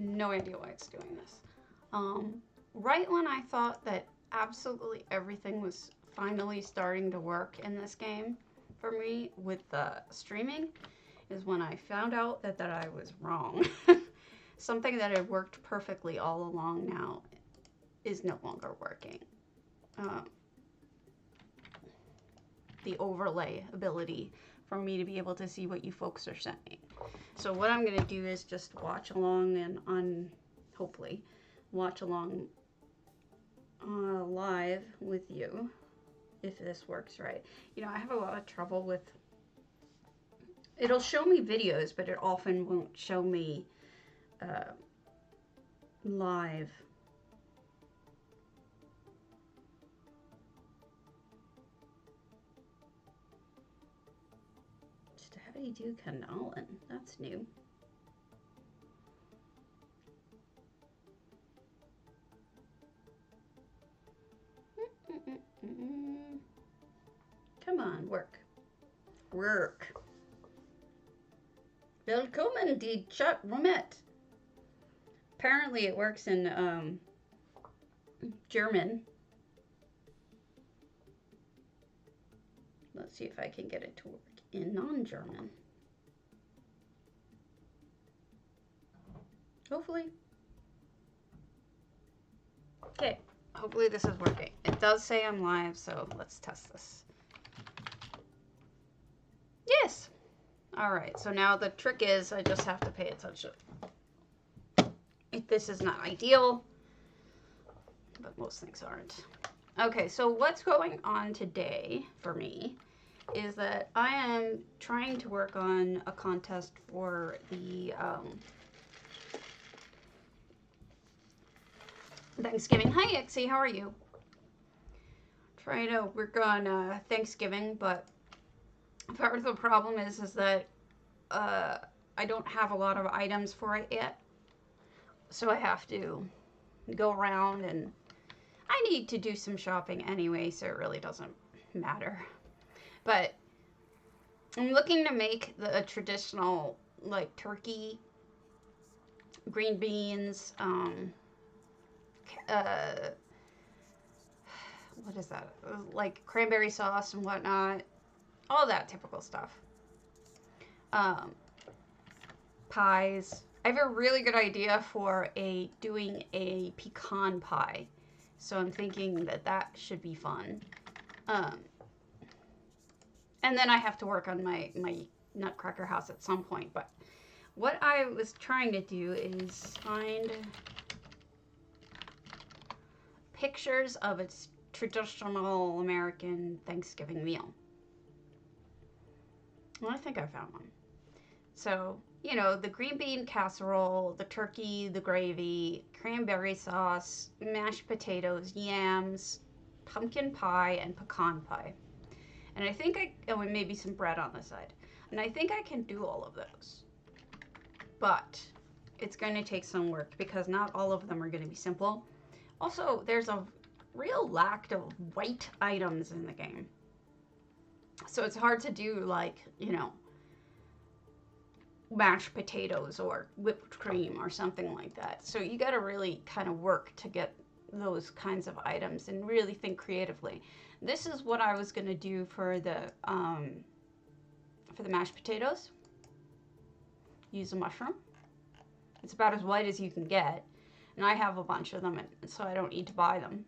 no idea why it's doing this. Right when I thought that absolutely everything was finally starting to work in this game for me with streaming is when I found out that I was wrong. Something that had worked perfectly all along now is no longer working. The overlay ability for me to be able to see what you folks are saying. So what I'm going to do is just watch along and hopefully watch along live with you if this works right. You know, I have a lot of trouble with, it'll show me videos, but it often won't show me live. Just how do you do canolan? That's new. Come on, work. Work. Willkommen, die Chatroomette. Apparently it works in German. Let's see if I can get it to work in non-German. Hopefully. Okay, hopefully this is working. It does say I'm live, so let's test this. Yes! Alright, so now the trick is I just have to pay attention. This is not ideal, but most things aren't. Okay, so what's going on today for me is that I am trying to work on a contest for the Thanksgiving. Hi, Ixie, how are you? Trying to work on Thanksgiving, but part of the problem is that I don't have a lot of items for it yet. So I have to go around, and I need to do some shopping anyway, so it really doesn't matter. But I'm looking to make a traditional, like, turkey, green beans, what is that? Like cranberry sauce and whatnot. All that typical stuff. Pies. I have a really good idea for doing a pecan pie. So I'm thinking that should be fun. And then I have to work on my nutcracker house at some point. But what I was trying to do is find pictures of its traditional American Thanksgiving meal. Well, I think I found one. So, you know, the green bean casserole, the turkey, the gravy, cranberry sauce, mashed potatoes, yams, pumpkin pie, and pecan pie. And I think and maybe some bread on the side. And I think I can do all of those. But it's going to take some work because not all of them are going to be simple. Also, there's a real lack of white items in the game. So it's hard to do, like, you know, mashed potatoes or whipped cream or something like that. So you got to really kind of work to get those kinds of items and really think creatively. This is what I was going to do for the mashed potatoes. Use a mushroom. It's about as white as you can get. And I have a bunch of them, and so I don't need to buy them.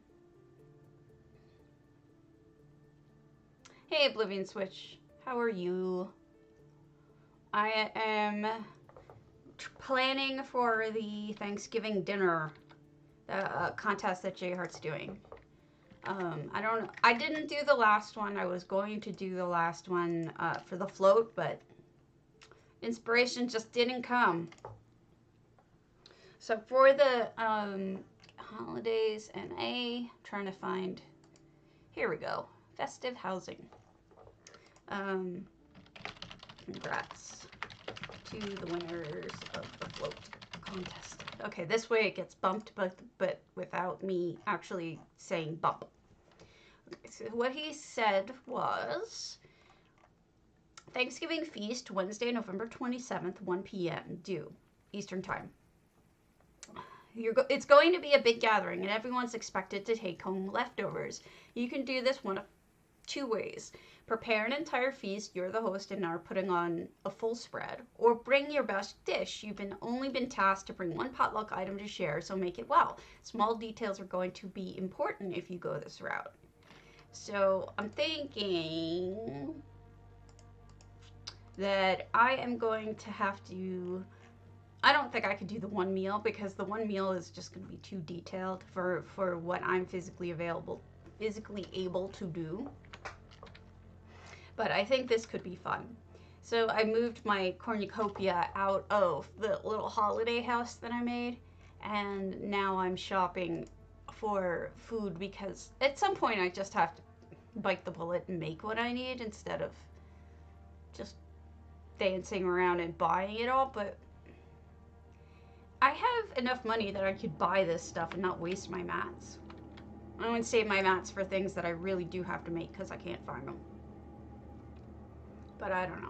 Hey, Oblivion Switch. How are you? I am planning for the Thanksgiving dinner contest that J Heart's doing. I didn't do the last one. I was going to do the last one for the float, but inspiration just didn't come. So for the holidays and trying to find, here we go, festive housing. Congrats to the winners of the float contest. Okay, this way it gets bumped, but without me actually saying bump. Okay, so what he said was, Thanksgiving feast, Wednesday, November 27th, 1 p.m. due, Eastern Time. It's going to be a big gathering, and everyone's expected to take home leftovers. You can do this one of two ways. Prepare an entire feast, you're the host and are putting on a full spread, or bring your best dish. You've only been tasked to bring one potluck item to share, so make it well. Small details are going to be important if you go this route. So I'm thinking that I am going to have to... I don't think I could do the one meal, because the one meal is just going to be too detailed for what I'm physically able to do. But I think this could be fun. So I moved my cornucopia out of the little holiday house that I made, and now I'm shopping for food, because at some point I just have to bite the bullet and make what I need instead of just dancing around and buying it all. But I have enough money that I could buy this stuff and not waste my mats. I would save my mats for things that I really do have to make because I can't find them. But I don't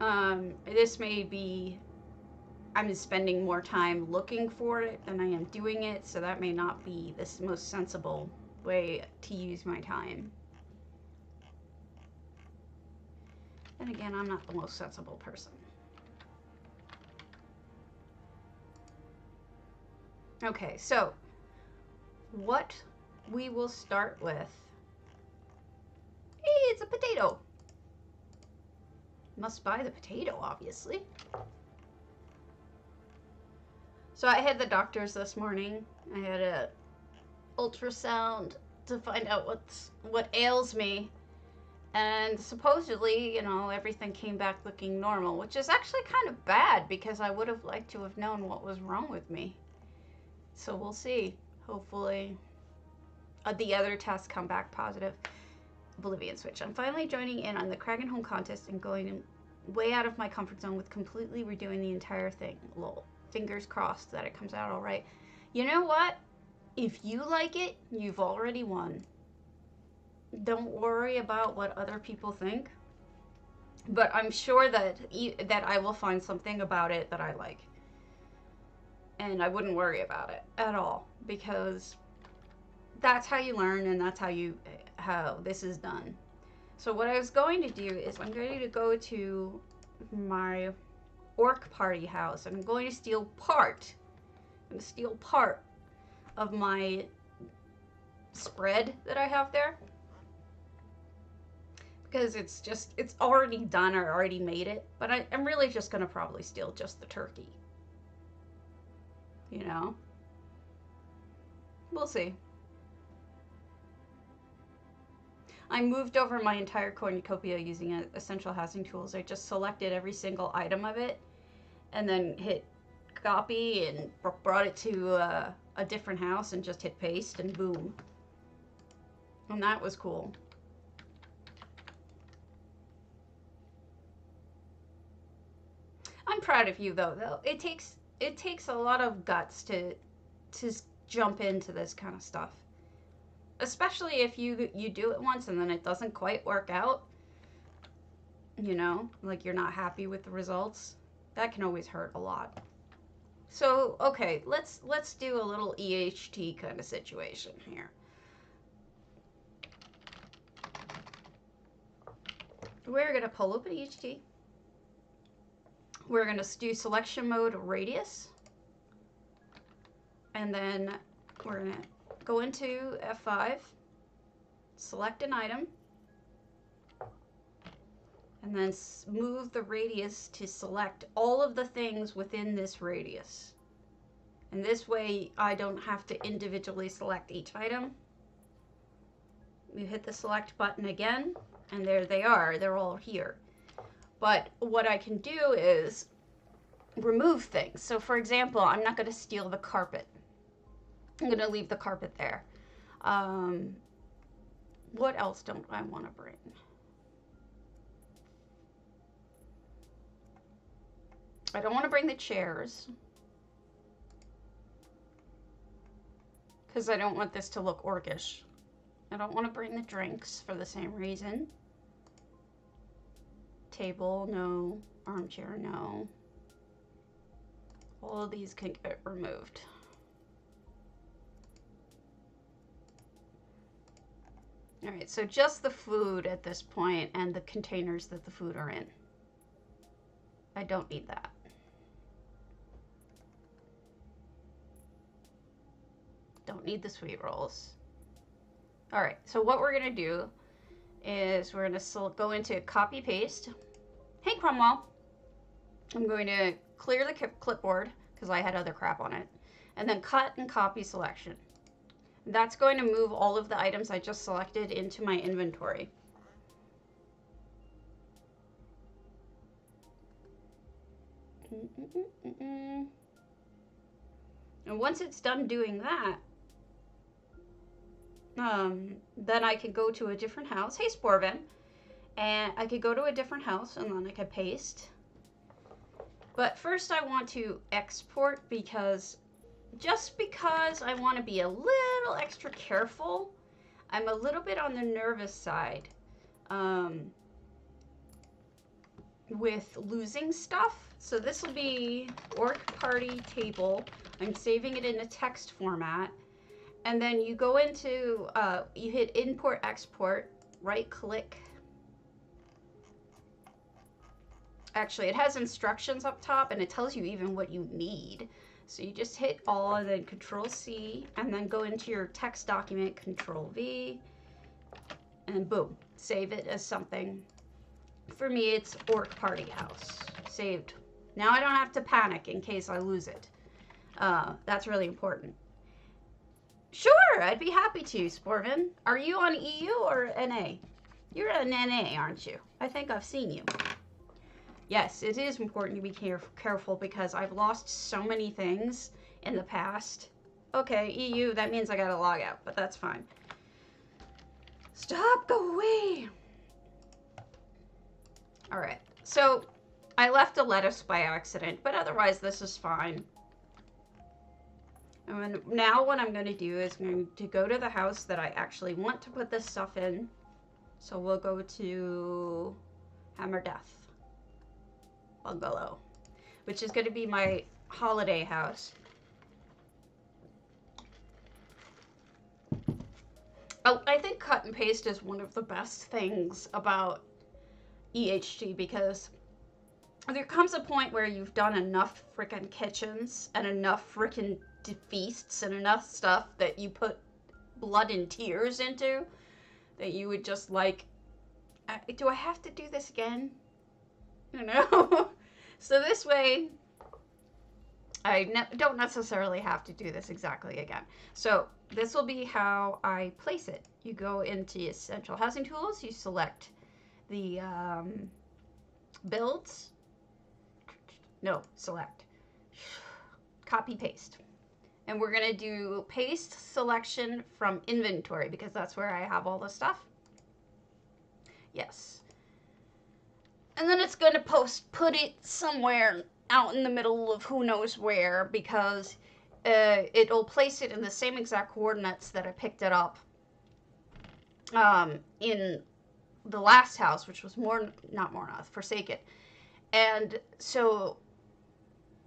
know. This may be... I'm spending more time looking for it than I am doing it, so that may not be the most sensible way to use my time. And again, I'm not the most sensible person. Okay, so what we will start with... Hey, it's a potato! Must buy the potato, obviously. So I had the doctors this morning. I had a ultrasound to find out what ails me. And supposedly, you know, everything came back looking normal, which is actually kind of bad because I would have liked to have known what was wrong with me. So we'll see. Hopefully the other tests come back positive. Oblivion switch. I'm finally joining in on the Kragg home contest and going way out of my comfort zone with completely redoing the entire thing. Lol. Fingers crossed that it comes out all right. You know what? If you like it, you've already won. Don't worry about what other people think. But I'm sure that I will find something about it that I like. And I wouldn't worry about it at all, because that's how you learn, and that's how this is done. So what I was going to do is I'm going to go to my orc party house. I'm going to steal part. I'm going to steal part of my spread that I have there. Because it's already done. I already made it. But I'm really just going to probably steal just the turkey. You know? We'll see. I moved over my entire cornucopia using essential housing tools. I just selected every single item of it and then hit copy and brought it to a different house and just hit paste and boom. And that was cool. I'm proud of you though. It takes a lot of guts to jump into this kind of stuff. Especially if you do it once and then it doesn't quite work out. You know, like you're not happy with the results. That can always hurt a lot. So, okay, let's do a little EHT kind of situation here. We're going to pull open EHT. We're going to do selection mode radius. And then we're going to go into F5, select an item, and then move the radius to select all of the things within this radius. And this way I don't have to individually select each item. You hit the select button again, and there they are. They're all here. But what I can do is remove things. So for example, I'm not going to steal the carpet. I'm going to leave the carpet there. What else don't I want to bring? I don't want to bring the chairs, because I don't want this to look orcish. I don't want to bring the drinks for the same reason. Table, no. Armchair, no. All of these can get removed. All right, so just the food at this point and the containers that the food are in. I don't need that. Don't need the sweet rolls. All right, so what we're gonna do is we're gonna go into copy paste. Hey Cromwell, I'm going to clear the clipboard because I had other crap on it, and then cut and copy selection. That's going to move all of the items I just selected into my inventory. And once it's done doing that, then I can go to a different house. Hey, Sporvin. And I could go to a different house and then I could paste. But first I want to export just because I want to be a little extra careful. I'm a little bit on the nervous side with losing stuff. So this will be orc party table. I'm saving it in a text format. And then you go into, you hit import export, right click. Actually, it has instructions up top and it tells you even what you need. So you just hit all and then Control C and then go into your text document, Control V, and boom, save it as something. For me, it's Orc Party House. Saved. Now I don't have to panic in case I lose it. That's really important. Sure, I'd be happy to, Sporvin. Are you on EU or NA? You're an NA, aren't you? I think I've seen you. Yes, it is important to be careful because I've lost so many things in the past. Okay, EU, that means I gotta log out, but that's fine. Stop, go away. All right, so I left a lettuce by accident, but otherwise this is fine. And now what I'm going to do is I'm going to go to the house that I actually want to put this stuff in. So we'll go to Hammer Death Bungalow, which is going to be my holiday house. Oh, I think cut and paste is one of the best things about EHG because there comes a point where you've done enough frickin' kitchens and enough frickin' feasts and enough stuff that you put blood and tears into that you would just like, do I have to do this again? You know? So this way, I don't necessarily have to do this exactly again. So this will be how I place it. You go into Essential Housing Tools, you select the builds. No, select. Copy paste. And we're going to do paste selection from inventory because that's where I have all the stuff. Yes. And then it's going to put it somewhere out in the middle of who knows where because it'll place it in the same exact coordinates that I picked it up in the last house, which was Forsaken. And so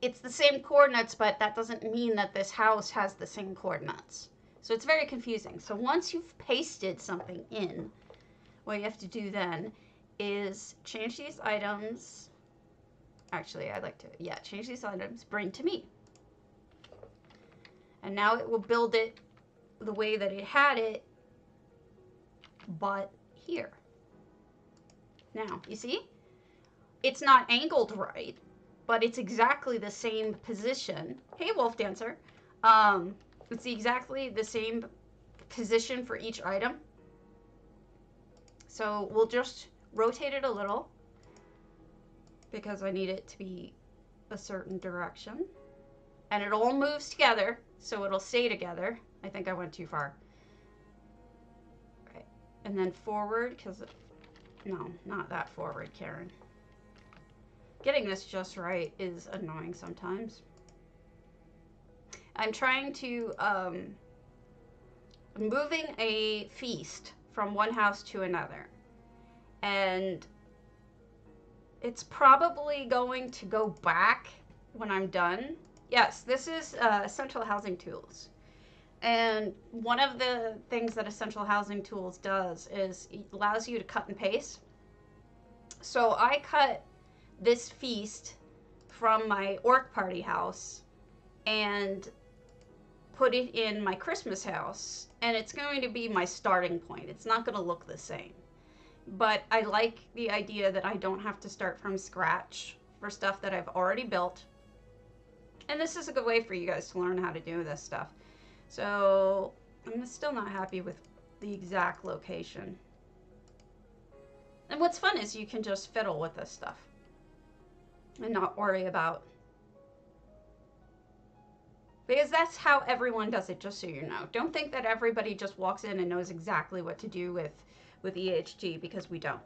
it's the same coordinates, but that doesn't mean that this house has the same coordinates. So it's very confusing. So once you've pasted something in, what you have to do then is change these items. Actually, I'd like to, change these items, bring to me. And now it will build it the way that it had it, but here. Now, you see? It's not angled right, but it's exactly the same position. Hey, Wolf Dancer. It's exactly the same position for each item. So we'll just rotate it a little because I need it to be a certain direction. And it all moves together, so it'll stay together. I think I went too far. Okay. And then forward, because, no, not that forward, Karen. Getting this just right is annoying sometimes. I'm trying to, moving a feast from one house to another. And it's probably going to go back when I'm done Yes, this is Essential Housing Tools. And one of the things that Essential Housing Tools does is it allows you to cut and paste. So I cut this feast from my orc party house and put it in my Christmas house, and it's going to be my starting point. It's not going to look the same. But I like the idea that I don't have to start from scratch for stuff that I've already built. And this is a good way for you guys to learn how to do this stuff. So I'm still not happy with the exact location. And what's fun is you can just fiddle with this stuff and not worry about, because that's how everyone does it, just so you know. Don't think that everybody just walks in and knows exactly what to do with EHG, because we don't.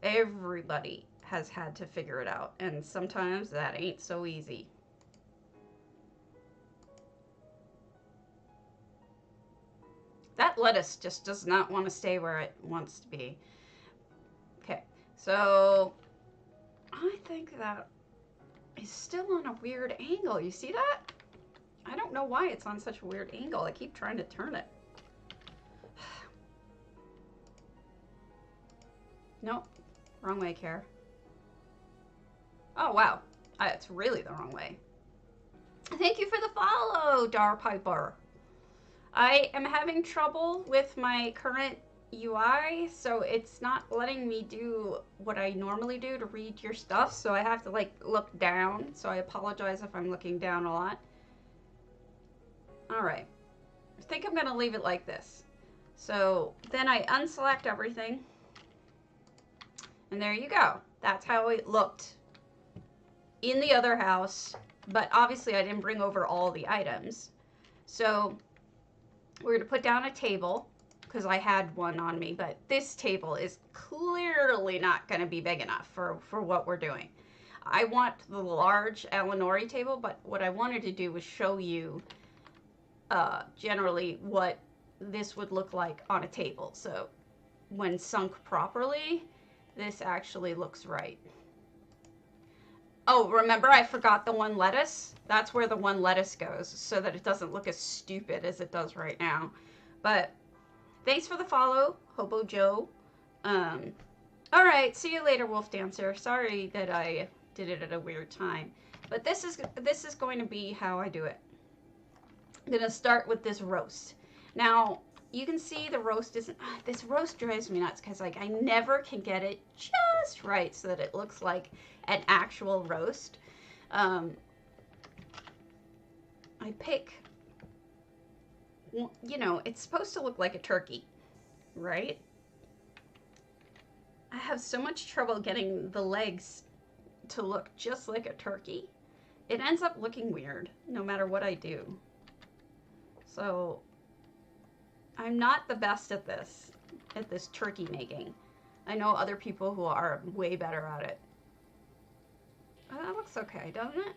Everybody has had to figure it out, and sometimes that ain't so easy. That lettuce just does not want to stay where it wants to be. Okay, so I think that is still on a weird angle. You see that? I don't know why it's on such a weird angle. I keep trying to turn it. Nope. Wrong way, Care. Oh, wow. It's really the wrong way. Thank you for the follow, Dar Piper. I am having trouble with my current UI, so it's not letting me do what I normally do to read your stuff, so I have to, like, look down. So I apologize if I'm looking down a lot. Alright, I think I'm going to leave it like this. So then I unselect everything. And there you go. That's how it looked in the other house. But obviously I didn't bring over all the items. So we're going to put down a table, because I had one on me. But this table is clearly not going to be big enough for what we're doing. I want the large Eleanori table, but what I wanted to do was show you generally what this would look like on a table. So when sunk properly, this actually looks right. Oh, remember I forgot the one lettuce? That's where the one lettuce goes, so that it doesn't look as stupid as it does right now. But thanks for the follow, Hobo Joe. Alright, see you later, Wolf Dancer. Sorry that I did it at a weird time. But this is going to be how I do it. I'm going to start with this roast. Now, you can see the roast isn't... this roast drives me nuts, because like I never can get it just right so that it looks like an actual roast. I pick... you know, it's supposed to look like a turkey, right? I have so much trouble getting the legs to look just like a turkey. It ends up looking weird, no matter what I do. So, I'm not the best at this turkey making. I know other people who are way better at it. Oh, that looks okay, doesn't it?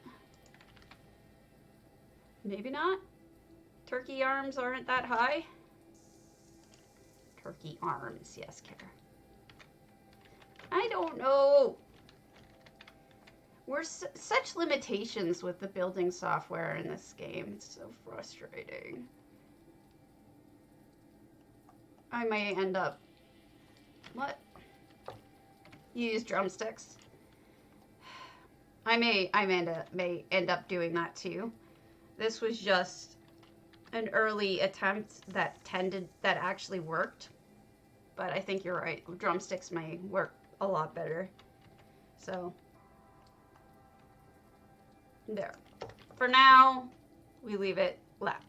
Maybe not. Turkey arms aren't that high. Turkey arms, yes, Kara. I don't know. We're such limitations with the building software in this game. It's so frustrating. I may end up... what? You use drumsticks? I may end up doing that too. This was just an early attempt that actually worked. But I think you're right. Drumsticks may work a lot better. So... there. For now, we leave it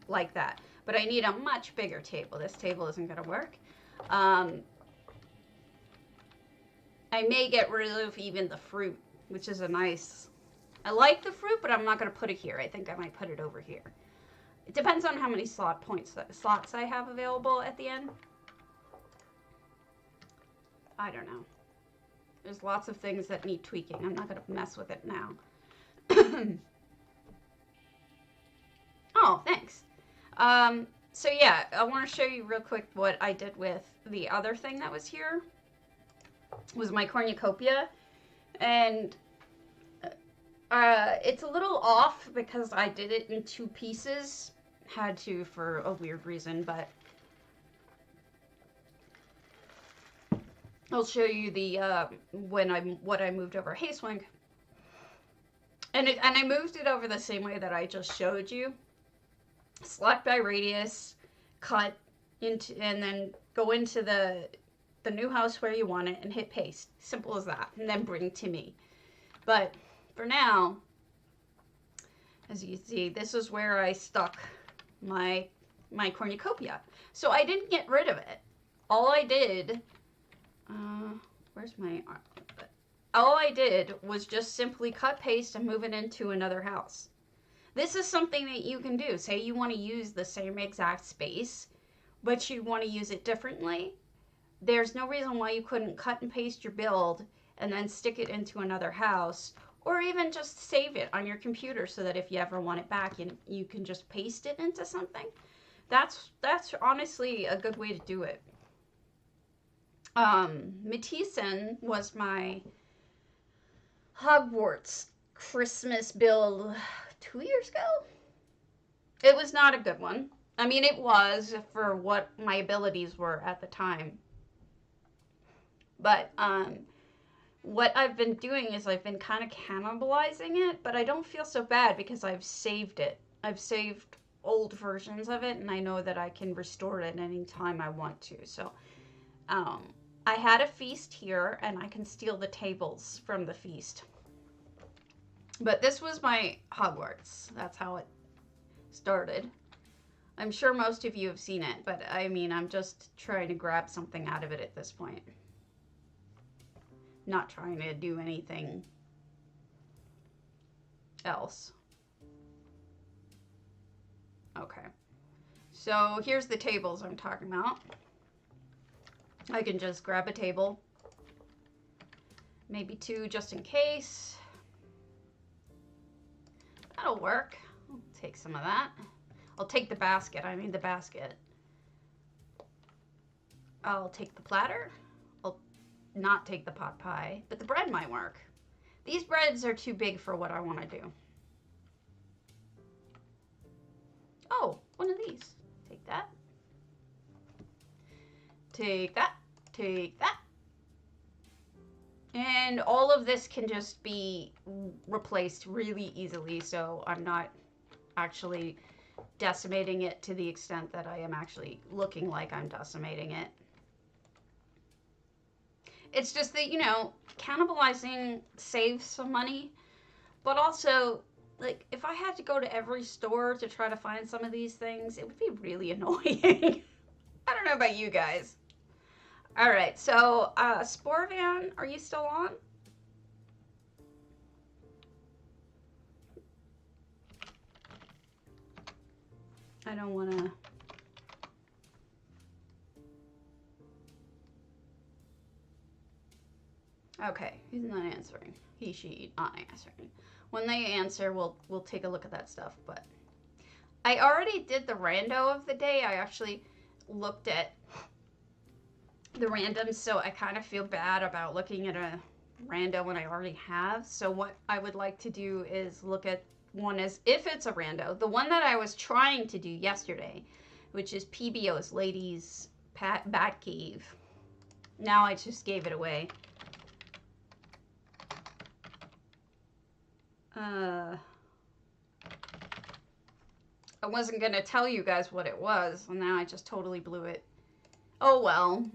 like that. But I need a much bigger table. This table isn't going to work. I may get rid of even the fruit, which is a nice... I like the fruit, but I'm not going to put it here. I think I might put it over here. It depends on how many slots I have available at the end. I don't know. There's lots of things that need tweaking. I'm not going to mess with it now. Oh, thanks. So yeah, I want to show you real quick what I did with the other thing that was here. It was my cornucopia. And It's a little off because I did it in 2 pieces. Had to for a weird reason, but I'll show you the what I moved over. Hey, Swing. And I moved it over the same way that I just showed you. Select by radius, cut into, and then go into the new house where you want it and hit paste. Simple as that. And then bring to me. But for now, as you see, this is where I stuck my cornucopia. So I didn't get rid of it. All I did, where's my, all I did was just simply cut, paste, and move it into another house. This is something that you can do. Say you want to use the same exact space, but you want to use it differently. There's no reason why you couldn't cut and paste your build and then stick it into another house, or even just save it on your computer so that if you ever want it back, you can just paste it into something. That's honestly a good way to do it. Matheson was my Hogwarts Christmas build 2 years ago. It was not a good one. I mean, it was for what my abilities were at the time. But what I've been doing is I've been kind of cannibalizing it, but I don't feel so bad because I've saved it. I've saved old versions of it, and I know that I can restore it any time I want to. So I had a feast here, and I can steal the tables from the feast. But this was my Hogwarts. That's how it started. I'm sure most of you have seen it, but I mean, I'm just trying to grab something out of it at this point. Not trying to do anything else. Okay. So here's the tables I'm talking about. I can just grab a table. Maybe 2 just in case. That'll work. I'll take some of that. I'll take the basket. I need the basket. I'll take the platter. I'll not take the pot pie, but the bread might work. These breads are too big for what I want to do. Oh, one of these. Take that. Take that. Take that. And all of this can just be replaced really easily, so I'm not actually decimating it to the extent that I am actually looking like I'm decimating it. It's just that, you know, cannibalizing saves some money, but also, like, if I had to go to every store to try to find some of these things, it would be really annoying. I don't know about you guys. All right, so Sporvan, are you still on? I don't want to. Okay, he's not answering. He, she, not answering. When they answer, we'll take a look at that stuff. But I already did the rando of the day. I actually looked at the randoms, so I kind of feel bad about looking at a rando when I already have. So what I would like to do is look at one as if it's a rando. The one that I was trying to do yesterday, which is PBO's Ladies Bat Cave. Now I just gave it away. I wasn't going to tell you guys what it was, and now I just totally blew it. Oh well.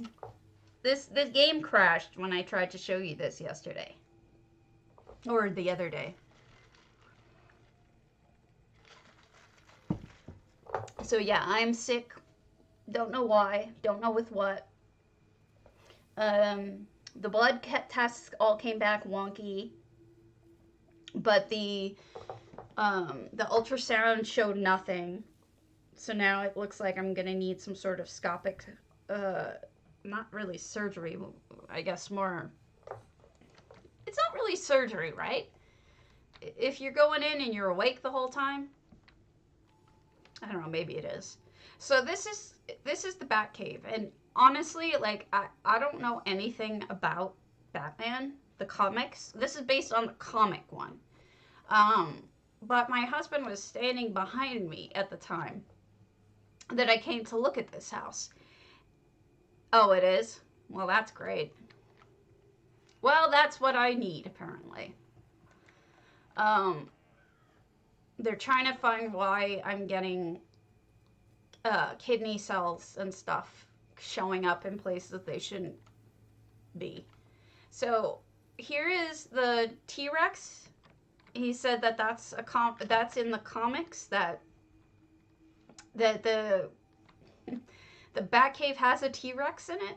This game crashed when I tried to show you this yesterday. Or the other day. So yeah, I'm sick. Don't know why. Don't know with what. The blood tests all came back wonky. But the ultrasound showed nothing. So now it looks like I'm going to need some sort of scopic, not really surgery, I guess more. It's not really surgery, right? If you're going in and you're awake the whole time. I don't know, maybe it is. So this is the Batcave. And honestly, like, I don't know anything about Batman, the comics. This is based on the comic one. Um, but my husband was standing behind me at the time that I came to look at this house. Oh, it is? Well, that's great. Well, that's what I need, apparently. Um, they're trying to find why I'm getting kidney cells and stuff showing up in places they shouldn't be. So here is the T-Rex. He said that that's in the comics, that the Batcave has a T-Rex in it.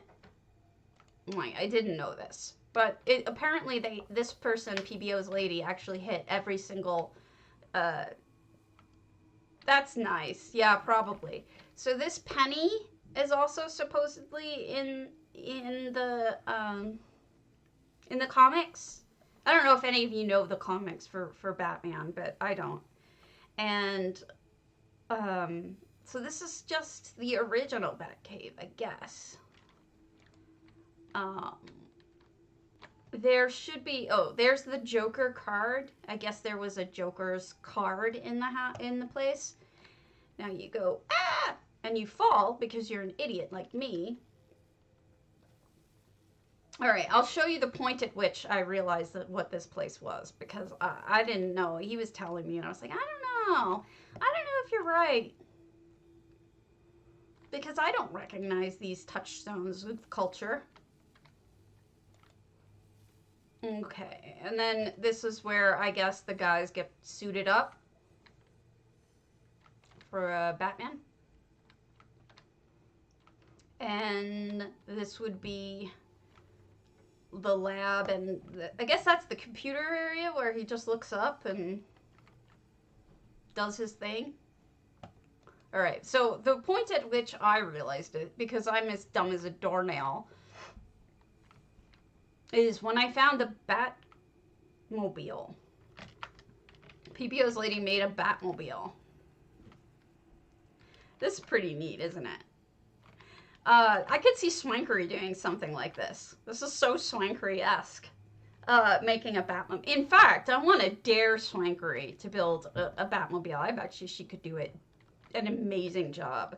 Like, I didn't know this, but apparently this person, PBO's lady, actually hit every single. That's nice. Yeah, probably. So this Penny is also supposedly in the comics. I don't know if any of you know the comics for Batman, but I don't. And so this is just the original Batcave, I guess. There should be. Oh, there's the Joker card. I guess there was a Joker's card in the place. Now you go and you fall because you're an idiot like me. All right, I'll show you the point at which I realized what this place was, because I didn't know. He was telling me, and I was like, I don't know if you're right, because I don't recognize these touchstones of culture. Okay, and then this is where I guess the guys get suited up for Batman. And this would be the lab, and I guess that's the computer area where he just looks up and does his thing. All right, so the point at which I realized it, because I'm as dumb as a doornail, is when I found the Batmobile. PBO's lady made a Batmobile. This is pretty neat, isn't it? I could see Swankery doing something like this. This is so Swankery-esque, making a Batmobile. In fact, I want to dare Swankery to build a Batmobile. I bet you she could do an amazing job.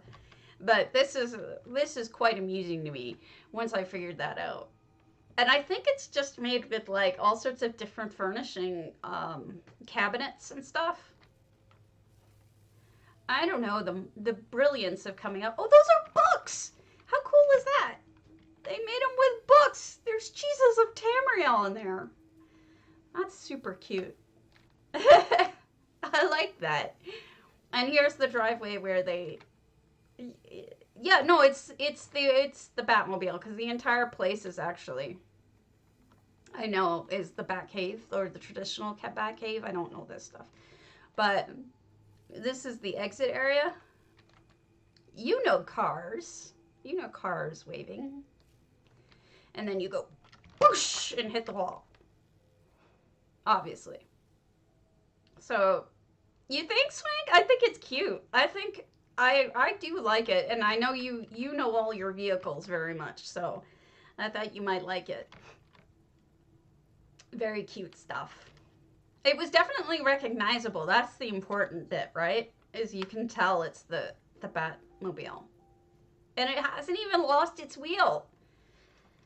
But this is quite amusing to me once I figured that out. And I think it's just made with like all sorts of different furnishing cabinets and stuff. I don't know, the brilliance of coming up. Oh, those are books! How cool is that? They made them with books. There's Jesus of Tamriel in there. That's super cute. I like that. And here's the driveway where they. Yeah, no, it's the Batmobile, because the entire place is actually, I know, is the Batcave, or the traditional Batcave. I don't know this stuff, but this is the exit area. You know cars. You know cars waving. And then you go whoosh and hit the wall. Obviously. So, you think, Swank? I think it's cute. I think I do like it, and I know you know all your vehicles very much, so I thought you might like it. Very cute stuff. It was definitely recognizable. That's the important bit, right? Is you can tell it's the Batmobile. And it hasn't even lost its wheel.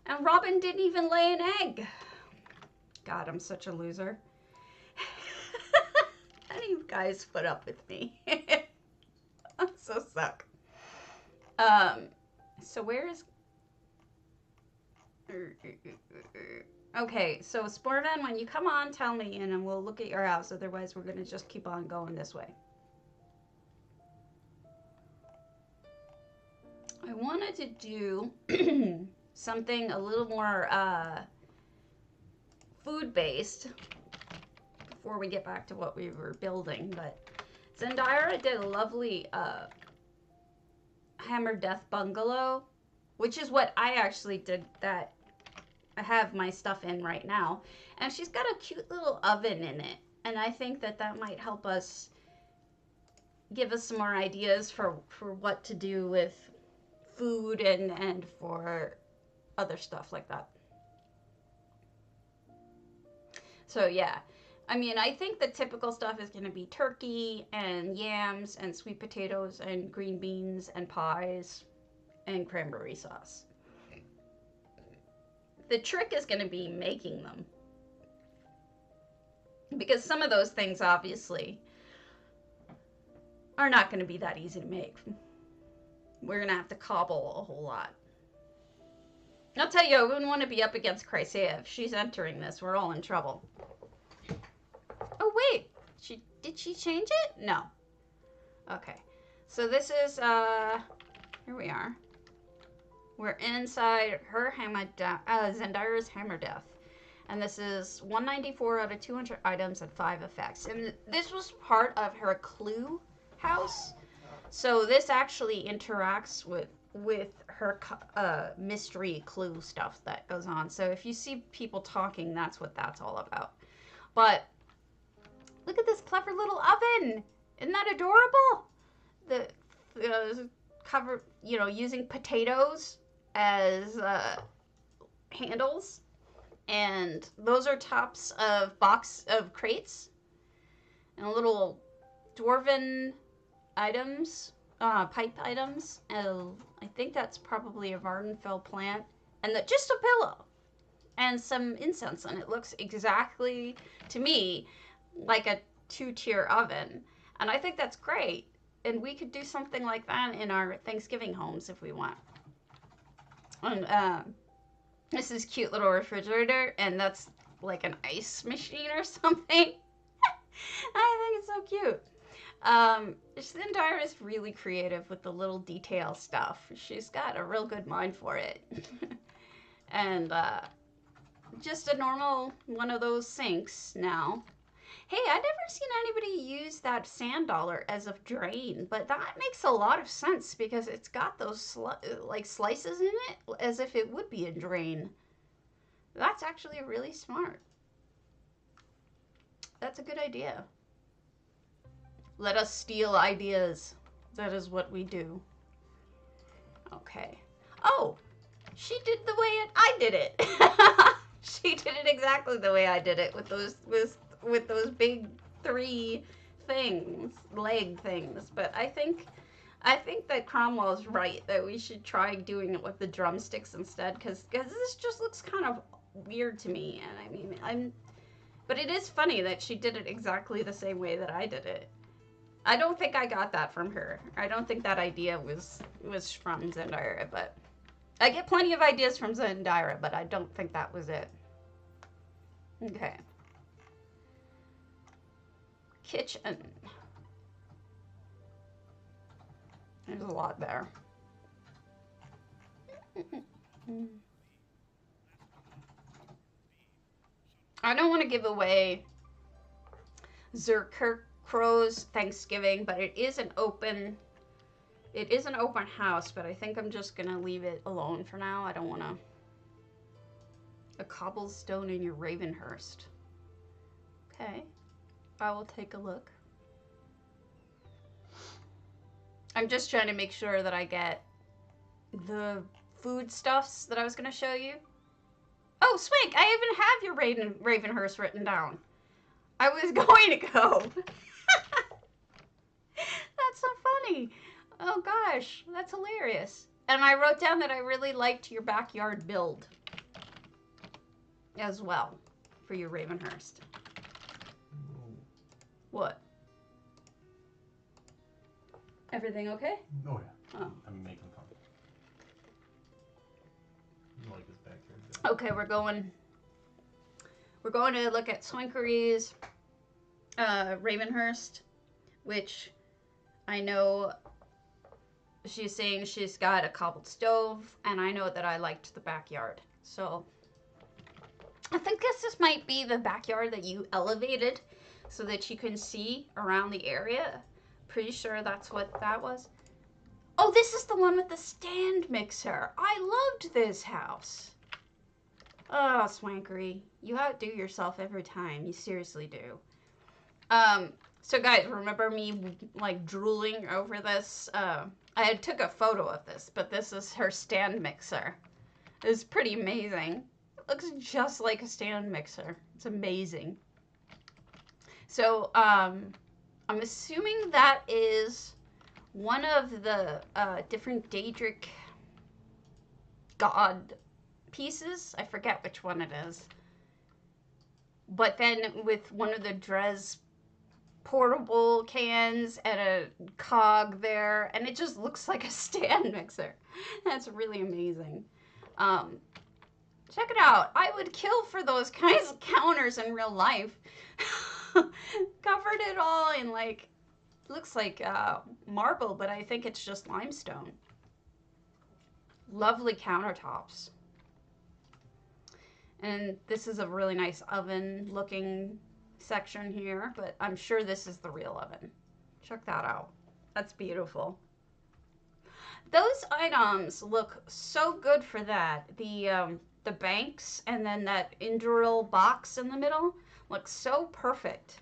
And Robin didn't even lay an egg. God, I'm such a loser. How do you guys put up with me? I so suck. So where is... Okay, so Sportvan, when you come on, tell me, and then we'll look at your house. Otherwise, we're going to just keep on going this way. I wanted to do something a little more food-based before we get back to what we were building, but Zendaya did a lovely Hammer Death Bungalow, which is what I actually did, that I have my stuff in right now. And she's got a cute little oven in it, and I think that might help us, give us some more ideas for what to do with food and for other stuff like that. So yeah, I mean, I think the typical stuff is going to be turkey and yams and sweet potatoes and green beans and pies and cranberry sauce. The trick is going to be making them. Because some of those things, obviously, are not going to be that easy to make. We're going to have to cobble a whole lot. I'll tell you, I wouldn't want to be up against Chrysaea. If she's entering this, we're all in trouble. Oh, wait. Did she change it? No. Okay. So this is, here we are. We're inside her Zendira's Hammer Death. And this is 194 out of 200 items and 5 effects. And this was part of her clue house. So this actually interacts with her mystery clue stuff that goes on. So if you see people talking, that's what that's all about. But look at this clever little oven. Isn't that adorable? The cover, you know, using potatoes as handles. And those are tops of crates. And little dwarven items, pipe items. I think that's probably a Vardenfell plant. And just a pillow. And some incense. And it looks exactly, to me, like a 2-tier oven. And I think that's great. And we could do something like that in our Thanksgiving homes if we want. And this is cute little refrigerator, and that's like an ice machine or something. I think it's so cute. Zendira is really creative with the little detail stuff. She's got a real good mind for it. And just a normal one of those sinks now. Hey, I've never seen anybody use that sand dollar as a drain, but that makes a lot of sense because it's got those like slices in it as if it would be a drain. That's actually really smart. That's a good idea. Let us steal ideas. That is what we do. Okay. Oh, she did the way I did it. She did it exactly the way I did it with those big 3 things, leg things. But I think that Cromwell's right that we should try doing it with the drumsticks instead, because this just looks kind of weird to me. And I mean, but it is funny that she did it exactly the same way that I did it. I don't think I got that from her. I don't think that idea was from Zendira, but I get plenty of ideas from Zendira, but I don't think that was it. Okay. Kitchen. There's a lot there. I don't want to give away Crow's Thanksgiving, but it is an open house, but I think I'm just gonna leave it alone for now. I don't want to. A cobblestone in your Ravenhurst. Okay. I will take a look. I'm just trying to make sure that I get the foodstuffs that I was going to show you. Oh, Swank, I even have your Ravenhurst written down. I was going to go. That's so funny. Oh gosh, that's hilarious. And I wrote down that I really liked your backyard build as well for your Ravenhurst. What? Everything okay? Oh yeah. Oh. I'm making coffee. I like this backyard. Okay, we're going to look at Swankery's Ravenhurst, which I know she's saying she's got a cobbled stove, and I know that I liked the backyard. So I think this might be the backyard that you elevated so that you can see around the area. Pretty sure that's what that was. Oh, this is the one with the stand mixer. I loved this house. Oh, Swankery, you outdo yourself every time. You seriously do. So guys, remember me like drooling over this? I had took a photo of this, but this is her stand mixer. It's pretty amazing. It looks just like a stand mixer. It's amazing. So, I'm assuming that is one of the different Daedric god pieces. I forget which one it is. But then with one of the Dres portable cans and a cog there, and it just looks like a stand mixer. That's really amazing. Check it out. I would kill for those kinds of counters in real life. Covered it all in like, looks like marble, but I think it's just limestone. Lovely countertops. And this is a really nice oven looking section here, but I'm sure this is the real oven. Check that out. That's beautiful. Those items look so good for that. The banks and then that Induril box in the middle looks so perfect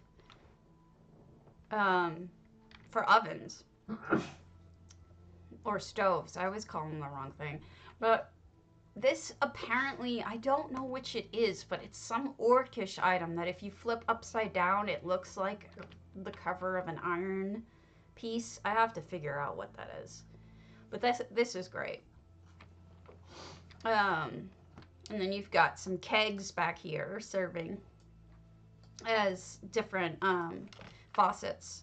for ovens or stoves. I always call them the wrong thing. But this apparently, I don't know which it is, but it's some orcish item that if you flip upside down, it looks like the cover of an iron piece. I have to figure out what that is. But this is great. And then you've got some kegs back here serving as different faucets.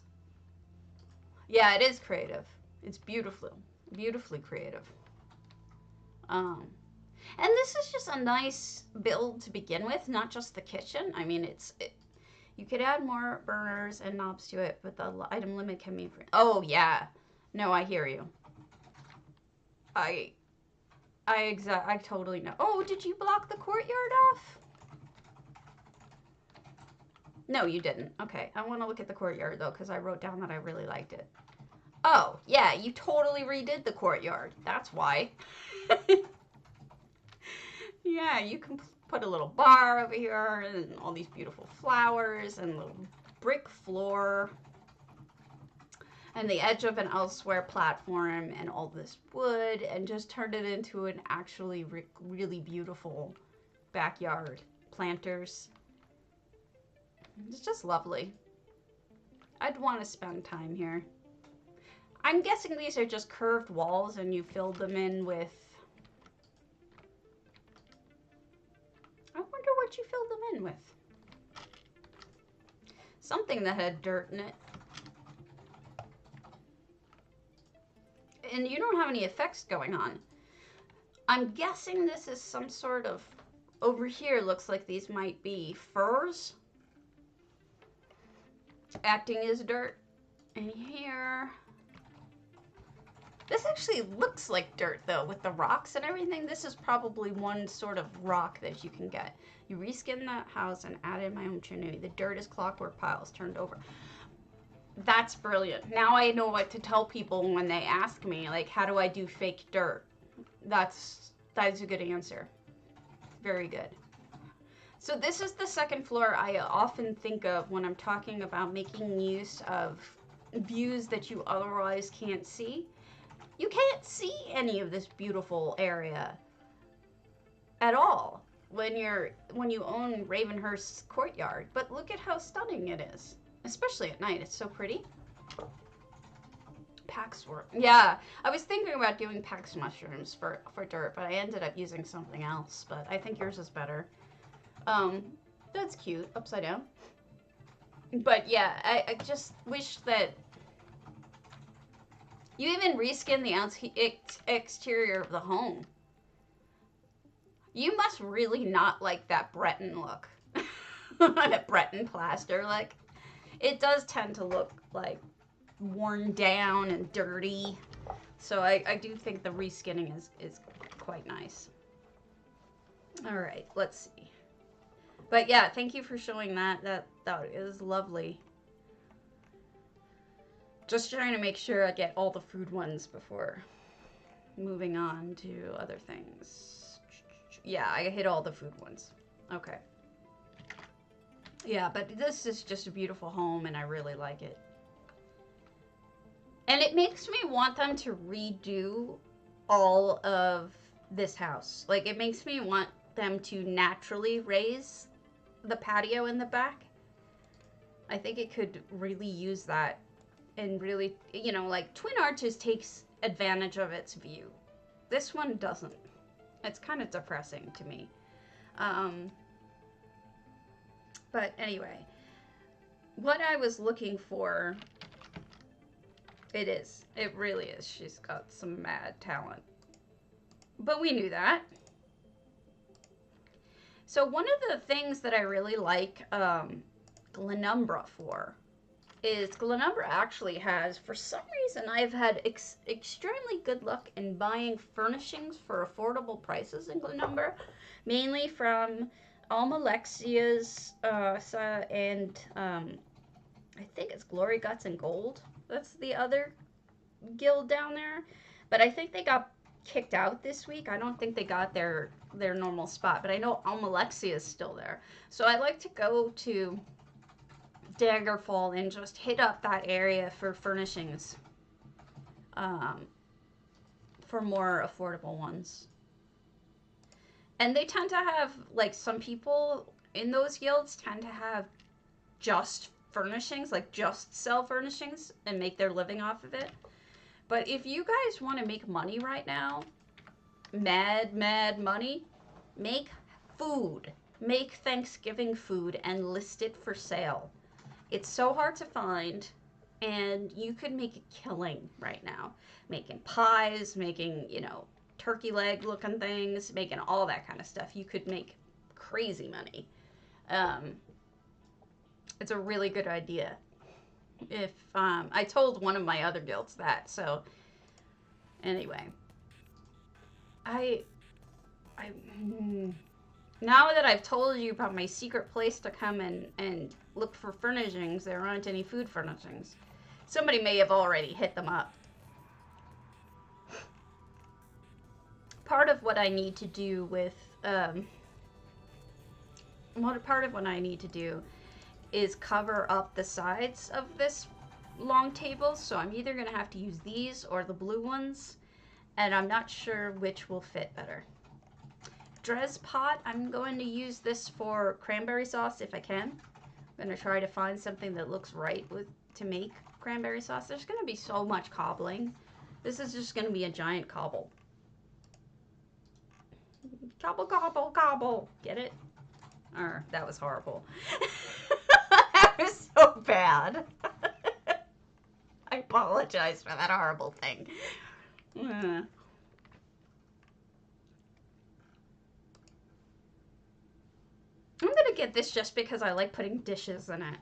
Yeah, it is creative. It's beautifully creative. And this is just a nice build to begin with, not just the kitchen. I mean, you could add more burners and knobs to it, but the item limit can be... Oh, yeah. No, I hear you. I totally know. Oh, did you block the courtyard off? No, you didn't. Okay, I want to look at the courtyard, though, because I wrote down that I really liked it. Oh, yeah, you totally redid the courtyard. That's why. Yeah, you can put a little bar over here and all these beautiful flowers and little brick floor and the edge of an elsewhere platform and all this wood and just turned it into an actually really beautiful backyard. Planters. It's just lovely. I'd want to spend time here. I'm guessing these are just curved walls and you filled them in with... I wonder what you filled them in with. Something that had dirt in it. And you don't have any effects going on. I'm guessing this is some sort of... Over here looks like these might be furs. Acting as dirt. And here... This actually looks like dirt, though, with the rocks and everything. This is probably one sort of rock that you can get. You reskin that house and add in my own chimney. The dirt is clockwork piles turned over. That's brilliant. Now I know what to tell people when they ask me, like, how do I do fake dirt? That's a good answer. Very good. So this is the second floor I often think of when I'm talking about making use of views that you otherwise can't see. You can't see any of this beautiful area at all when you own Ravenhurst's courtyard. But look at how stunning it is, especially at night. It's so pretty. Pax work. Yeah, I was thinking about doing Pax mushrooms for dirt, but I ended up using something else. But I think yours is better. That's cute, upside down. But yeah, I just wish that you even reskin the exterior of the home. You must really not like that Breton look. That Breton plaster look. It does tend to look like worn down and dirty. So I do think the reskinning is quite nice. Alright, let's see. But yeah, thank you for showing that. That is lovely. Just trying to make sure I get all the food ones before moving on to other things. Yeah, I hit all the food ones. Okay. Yeah, but this is just a beautiful home and I really like it. And it makes me want them to redo all of this house. Like, it makes me want them to naturally raise the patio in the back. I think it could really use that and really, like Twin Arches takes advantage of its view. This one doesn't. It's kind of depressing to me. But anyway, what I was looking for, it really is. She's got some mad talent. But we knew that. So one of the things that I really like Glenumbra for is Glenumbra actually has, for some reason, I've had extremely good luck in buying furnishings for affordable prices in Glenumbra, mainly from Alma Lexia's and I think it's Glory Guts and Gold. That's the other guild down there. But I think they got kicked out this week. I don't think they got their normal spot, but I know Alma Lexia is still there. So I like to go to Daggerfall and just hit up that area for furnishings for more affordable ones. And they tend to have, like, some people in those guilds tend to have just furnishings, like just sell furnishings and make their living off of it. But if you guys want to make money right now, mad money, make food. Make Thanksgiving food and list it for sale. It's so hard to find, and you could make a killing right now. Making pies, making, turkey leg looking things, making all that kind of stuff. You could make crazy money. It's a really good idea. If I told one of my other guilds that, so anyway, I now that I've told you about my secret place to come and look for furnishings, there aren't any food furnishings. Somebody may have already hit them up. Part of what I need to do with is cover up the sides of this long table, so I'm either going to have to use these or the blue ones, and I'm not sure which will fit better. Drez pot, I'm going to use this for cranberry sauce if I can. I'm going to try to find something that looks right to make cranberry sauce. There's going to be so much cobbling. This is just going to be a giant cobble. Cobble, cobble, cobble. Get it? That was horrible. That was so bad. I apologize for that horrible thing. I'm gonna get this just because I like putting dishes in it.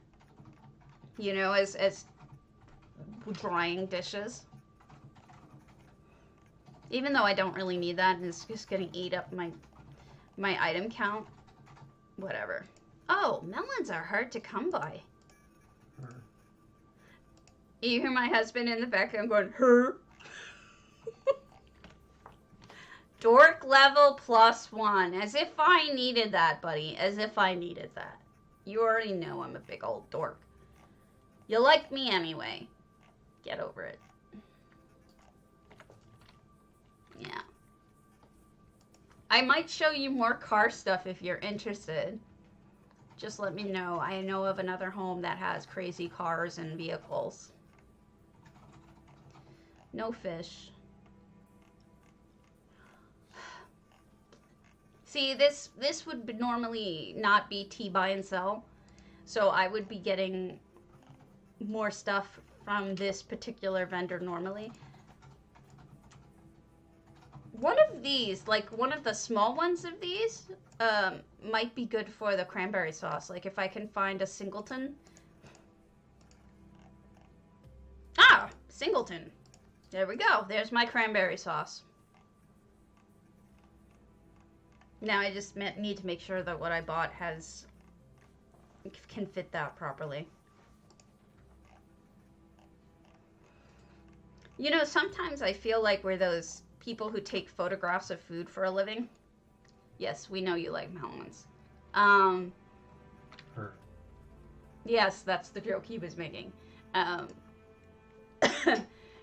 As drying dishes. Even though I don't really need that, and it's just gonna eat up my item count. Whatever. Oh, melons are hard to come by. You hear my husband in the background going, her. Dork level +1. As if I needed that, buddy. As if I needed that. You already know I'm a big old dork. You like me anyway. Get over it. Yeah. I might show you more car stuff if you're interested. Just let me know. I know of another home that has crazy cars and vehicles. No fish. See, this would normally not be tea buy and sell. So I would be getting more stuff from this particular vendor normally. One of these, like one of the small ones of these, might be good for the cranberry sauce. Like if I can find a singleton. Ah, singleton. There we go. There's my cranberry sauce. Now I just need to make sure that what I bought can fit that properly. Sometimes I feel like we're those people who take photographs of food for a living. Yes, we know you like melons. Her. Yes, that's the joke he was making.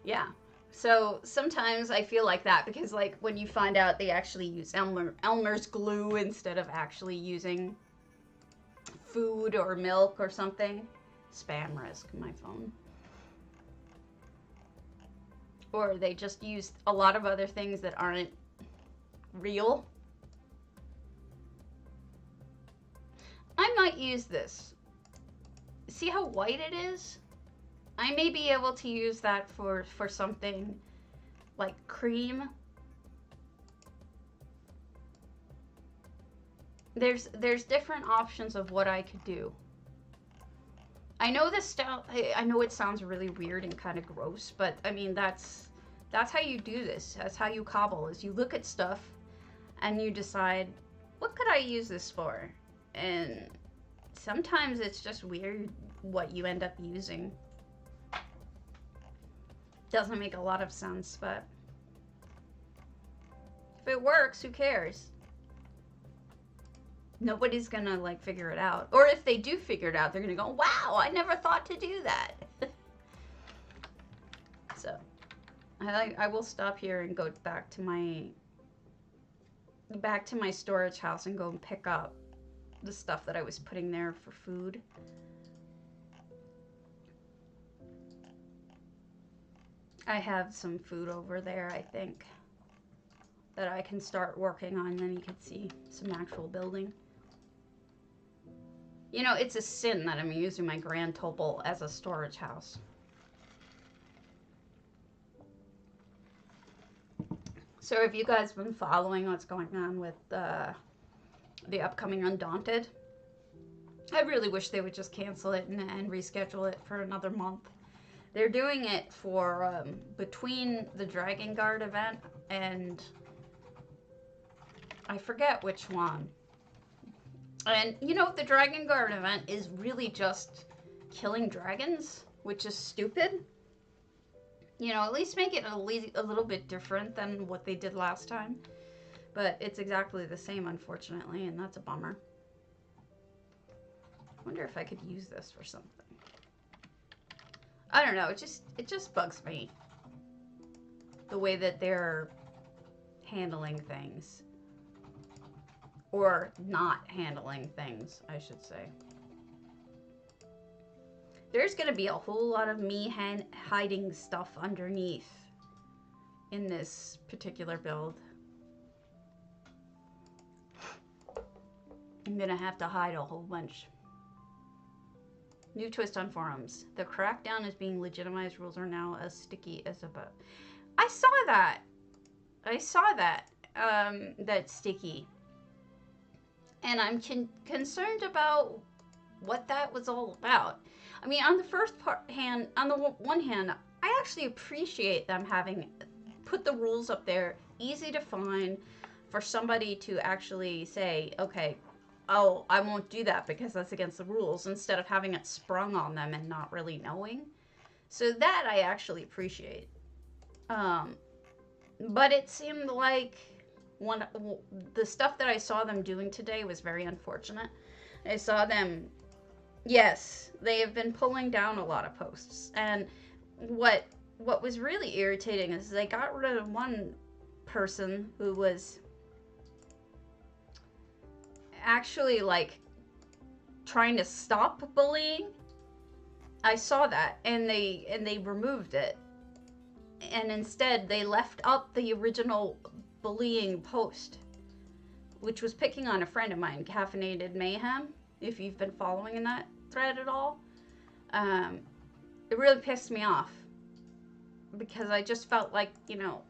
Yeah. So sometimes I feel like that because, like, when you find out they actually use Elmer's glue instead of actually using food or milk or something. spam risk, my phone. Or they just use a lot of other things that aren't real. I might use this. See how white it is? I may be able to use that for something like cream. There's different options of what I could do. I know this style, I know it sounds really weird and kind of gross, but I mean that's how you do this. That's how you cobble, is you look at stuff and you decide, what could I use this for? And sometimes it's just weird what you end up using. Doesn't make a lot of sense, but if it works, who cares? Nobody's gonna like figure it out. Or if they do figure it out, they're gonna go, wow, I never thought to do that. So I will stop here and go back to my storage house and go and pick up the stuff that I was putting there for food. I have some food over there, I think, that I can start working on, then you can see some actual building. You know, it's a sin that I'm using my grand topol as a storage house. So if you guys have been following what's going on with the upcoming Undaunted, I really wish they would just cancel it and reschedule it for another month. They're doing it for between the Dragon Guard event and I forget which one. And, you know, the Dragon Guard event is really just killing dragons, which is stupid. You know, at least make it a little bit different than what they did last time. But it's exactly the same, unfortunately, and that's a bummer. I wonder if I could use this for something. I don't know, it just bugs me. The way that they're handling things. Or not handling things, I should say. There's going to be a whole lot of me hiding stuff underneath in this particular build. I'm going to have to hide a whole bunch. New twist on forums. The crackdown is being legitimized. Rules are now as sticky as above. I saw that. I saw that. That's sticky. And I'm concerned about what that was all about. I mean, on the on the one hand, I actually appreciate them having put the rules up there, easy to find, for somebody to actually say, okay, oh, I won't do that because that's against the rules, instead of having it sprung on them and not really knowing. So that I actually appreciate. But it seemed like the stuff that I saw them doing today was very unfortunate. I saw them, yes, they have been pulling down a lot of posts. And what was really irritating is they got rid of one person who was actually like trying to stop bullying. I saw that, and they removed it. And instead they left up the original bullying post, which was picking on a friend of mine, Caffeinated Mayhem, if you've been following in that thread at all. It really pissed me off, because I just felt like, you know,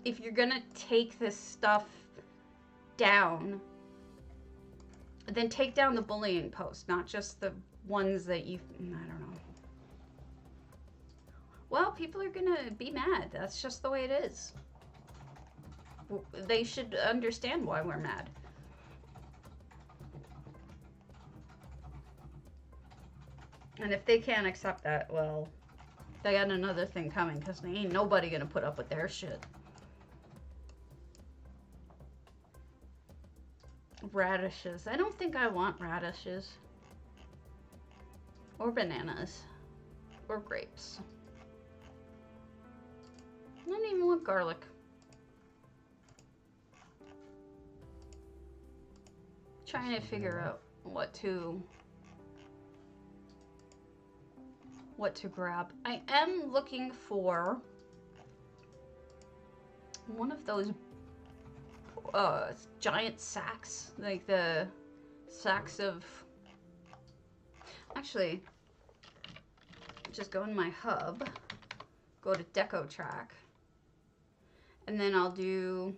if you're gonna take this stuff down, then take down the bullying post, not just the ones that I don't know. Well, people are gonna be mad. That's just the way it is. They should understand why we're mad. And if they can't accept that, well, they got another thing coming, because they ain't nobody gonna put up with their shit. Radishes. I don't think I want radishes. Or bananas. Or grapes. I don't even want garlic. Trying to figure out what to what to grab. I am looking for one of those giant sacks, like the sacks of. Actually, just go in my hub, go to Deco Track, and then I'll do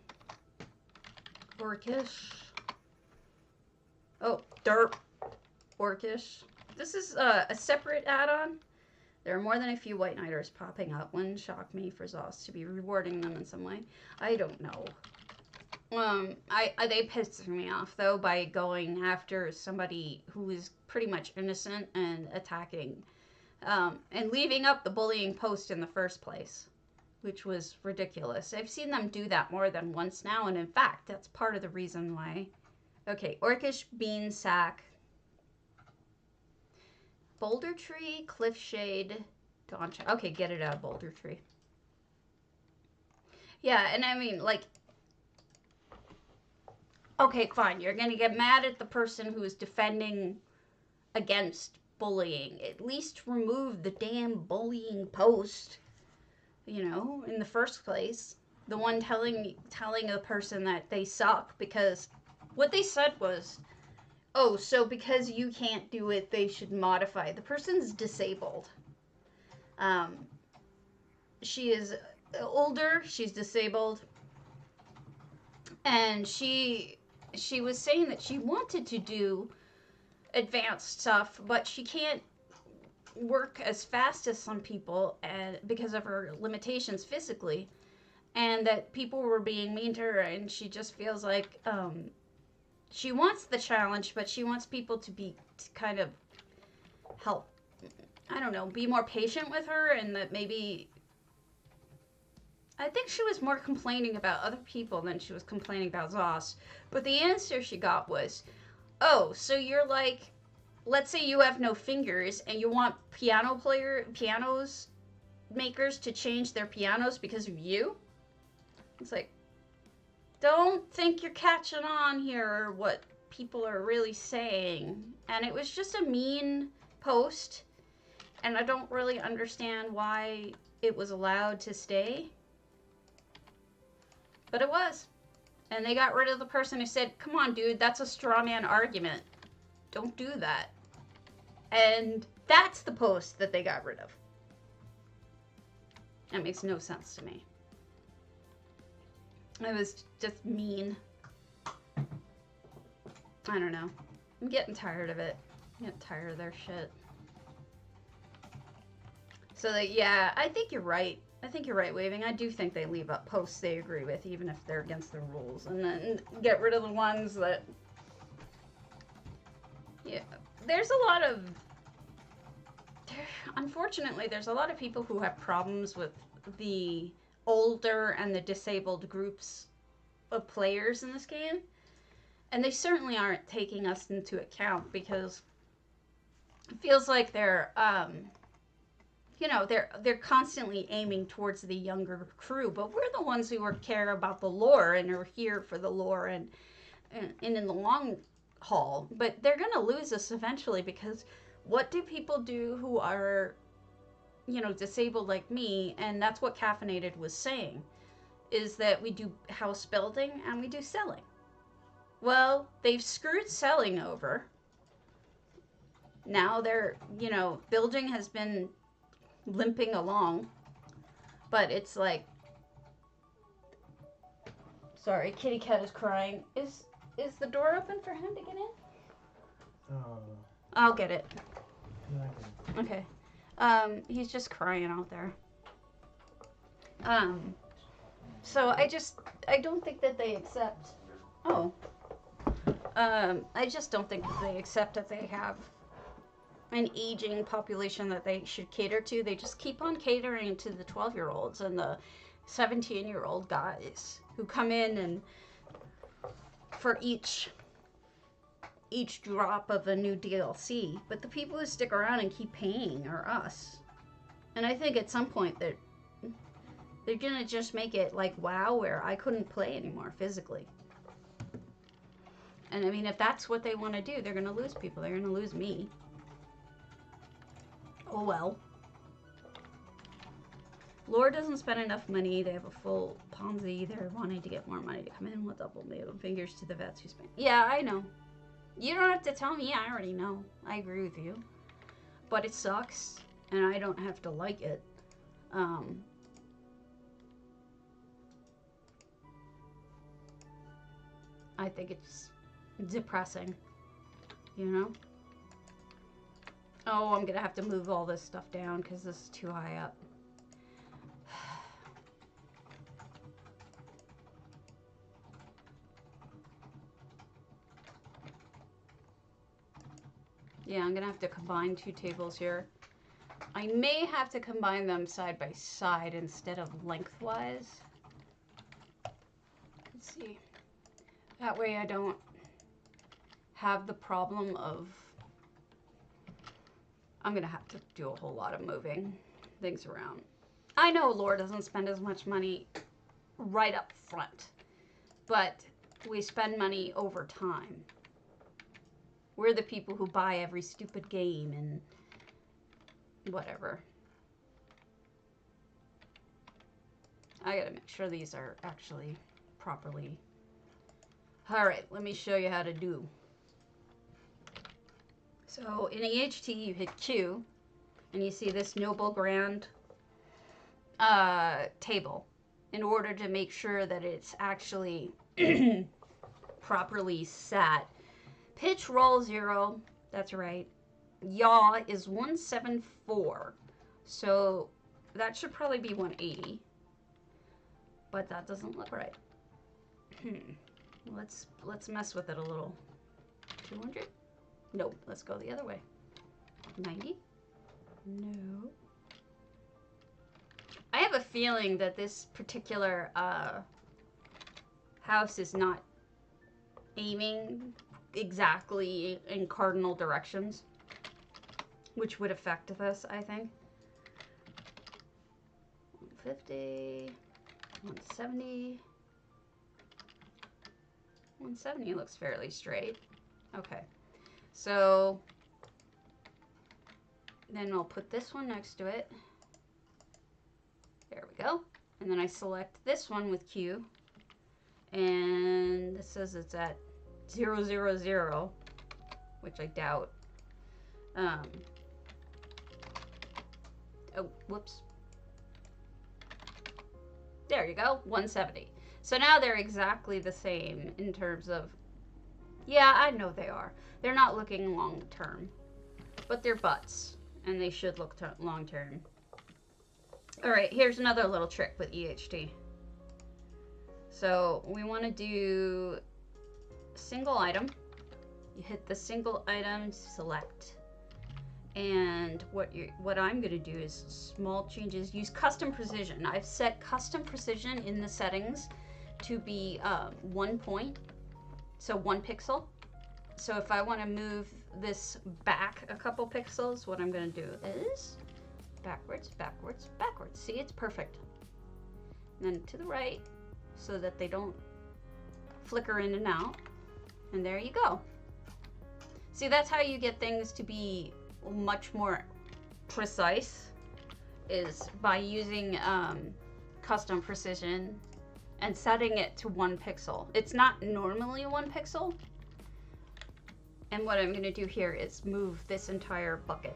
Orcish. Oh, Derp Orcish. This is a separate add-on. There are more than a few White Knighters popping up. One shocked me for Zos to be rewarding them in some way. I don't know. They pissed me off though by going after somebody who is pretty much innocent and attacking, and leaving up the bullying post in the first place, which was ridiculous. I've seen them do that more than once now, and in fact, that's part of the reason why. Okay, Orcish Bean Sack, Boulder Tree, Cliff Shade, Dawn. Okay, get it out of Boulder Tree. Yeah, and I mean, like, okay, fine. You're going to get mad at the person who is defending against bullying. At least remove the damn bullying post, you know, in the first place. The one telling the person that they suck, because what they said was, oh, so because you can't do it, they should modify. The person's disabled. She is older. She's disabled. And she was saying that she wanted to do advanced stuff, but she can't work as fast as some people because of her limitations physically, and that people were being mean to her, and she just feels like she wants the challenge, but she wants people to kind of help, I don't know, be more patient with her, and that maybe I think she was more complaining about other people than she was complaining about Zos. But the answer she got was, oh, so you're like, let's say you have no fingers and you want pianos makers to change their pianos because of you? It's like, don't think you're catching on here or what people are really saying. And it was just a mean post, and I don't really understand why it was allowed to stay. But it was. And they got rid of the person who said, come on, dude, that's a straw man argument. Don't do that. And that's the post that they got rid of. That makes no sense to me. It was just mean. I don't know. I'm getting tired of it. I'm getting tired of their shit. So that, yeah, I think you're right. I think you're right, Waving. I do think they leave up posts they agree with, even if they're against the rules. And then get rid of the ones that... Yeah. There's a lot of... Unfortunately, there's a lot of people who have problems with the older and the disabled groups of players in this game. And they certainly aren't taking us into account, because it feels like they're... you know, they're constantly aiming towards the younger crew, but we're the ones who care about the lore and are here for the lore and in the long haul. But they're going to lose us eventually, because what do people do who are, you know, disabled like me? And that's what Caffeinated was saying, is that we do house building and we do selling. Well, they've screwed selling over. Now they're, you know, building has been limping along, but it's like, sorry, kitty cat is crying. Is the door open for him to get in? I'll get it. Okay. He's just crying out there. So I don't think that they accept. I just don't think that they accept that they have an aging population that they should cater to. They just keep on catering to the 12-year-olds and the 17-year-old guys who come in and for each drop of a new DLC. But the people who stick around and keep paying are us. And I think at some point that they're gonna just make it like WoW, where I couldn't play anymore physically. And I mean, if that's what they want to do, they're gonna lose people. They're gonna lose me. Oh well. Lord doesn't spend enough money. They have a full Ponzi. They're wanting to get more money to come in with double middle fingers to the vets who spend. Yeah, I know. You don't have to tell me. I already know. I agree with you. But it sucks, and I don't have to like it. I think it's depressing, you know? Oh, I'm gonna have to move all this stuff down because this is too high up. Yeah, I'm gonna have to combine two tables here. I may have to combine them side by side instead of lengthwise. Let's see. That way I don't have the problem of... I'm gonna have to do a whole lot of moving things around. I know Laura doesn't spend as much money right up front, but we spend money over time. We're the people who buy every stupid game and whatever. I gotta make sure these are actually properly. All right, let me show you how to do. So in EHT, you hit Q, and you see this Noble Grand table in order to make sure that it's actually properly set. Pitch roll 0, that's right. Yaw is 174, so that should probably be 180, but that doesn't look right. Let's mess with it a little. 200? Nope, let's go the other way. 90? No. I have a feeling that this particular house is not aiming exactly in cardinal directions, which would affect this, I think. 150, 170. 170 looks fairly straight. Okay, so then we'll put this one next to it. There we go. And then I select this one with Q, and this says it's at 000, which I doubt. Oh, whoops. There you go, 170. So now they're exactly the same in terms of, yeah, I know they are. They're not looking long term, but they're butts, and they should look long term. All right, here's another little trick with EHT. So we want to do single item. You hit the single item, select, and what I'm going to do is small changes. Use custom precision. I've set custom precision in the settings to be 1 point, so 1 pixel. So if I want to move this back a couple pixels, what I'm going to do is backwards, backwards, backwards. See, it's perfect. And then to the right, so that they don't flicker in and out. And there you go. See, that's how you get things to be much more precise, is by using custom precision and setting it to 1 pixel. It's not normally 1 pixel. And what I'm going to do here is move this entire bucket.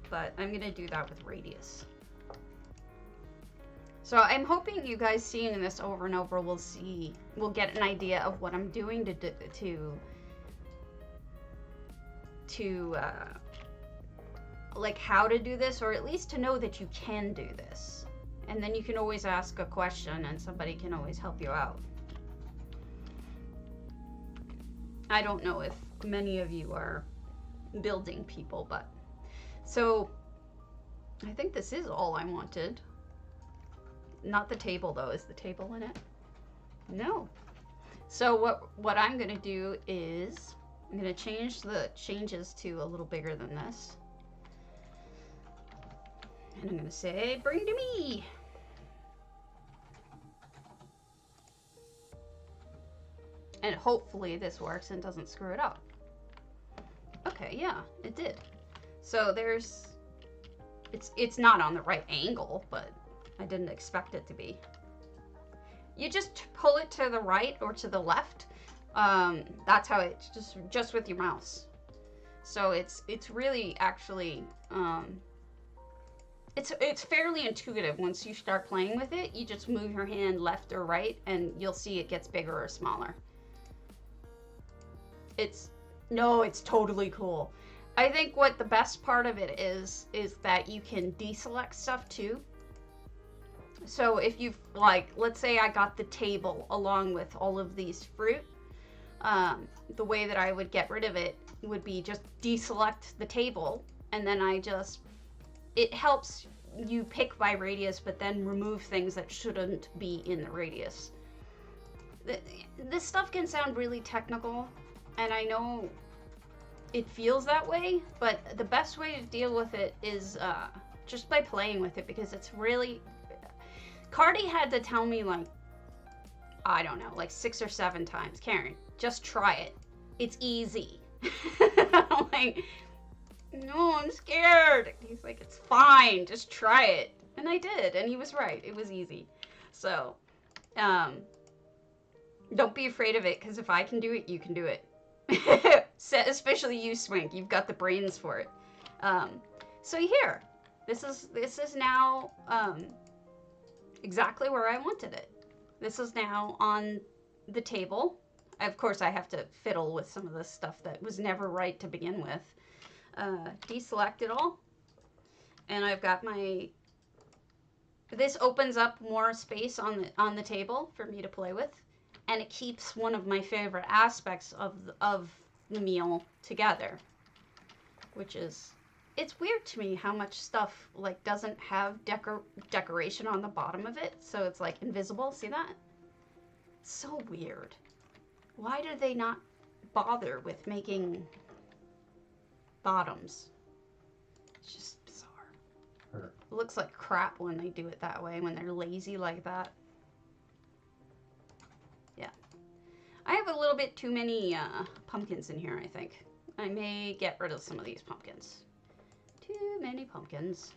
But I'm going to do that with radius. So I'm hoping you guys seeing this over and over will get an idea of what I'm doing to like how to do this, or at least to know that you can do this. And then you can always ask a question and somebody can always help you out. I don't know if many of you are building people, but so I think this is all I wanted. Not the table though. Is the table in it? No. So what I'm gonna do is I'm gonna change the changes to a little bigger than this. And I'm gonna say, bring to me. And hopefully this works and doesn't screw it up. Okay, yeah, it did. So it's not on the right angle, but I didn't expect it to be. You just pull it to the right or to the left. That's how it's just with your mouse. So it's really actually it's fairly intuitive once you start playing with it. You just move your hand left or right, and you'll see it gets bigger or smaller. It's totally cool. I think what the best part of it is that you can deselect stuff too. So if you've, like, let's say I got the table along with all of these fruit, the way that I would get rid of it would be just deselect the table, and then it helps you pick by radius, but then remove things that shouldn't be in the radius. This stuff can sound really technical, and I know it feels that way, but the best way to deal with it is just by playing with it, because it's really... Cardi had to tell me, like, I don't know, like 6 or 7 times, Karen, just try it. It's easy. I'm like, no, I'm scared. He's like, it's fine, just try it. And I did, and he was right. It was easy. So, don't be afraid of it, because if I can do it, you can do it. Especially you, Swink. You've got the brains for it. So here, this is now exactly where I wanted it. This is now on the table. Of course, I have to fiddle with some of the stuff that was never right to begin with. Deselect it all. And I've got my... This opens up more space on the table for me to play with. And it keeps one of my favorite aspects of the meal together. Which is... It's weird to me how much stuff, like, doesn't have decoration on the bottom of it. So it's, like, invisible. See that? It's so weird. Why do they not bother with making bottoms? It's just bizarre. Sure. It looks like crap when they do it that way, when they're lazy like that. Yeah. I have a little bit too many pumpkins in here, I think. I may get rid of some of these pumpkins. Too many pumpkins.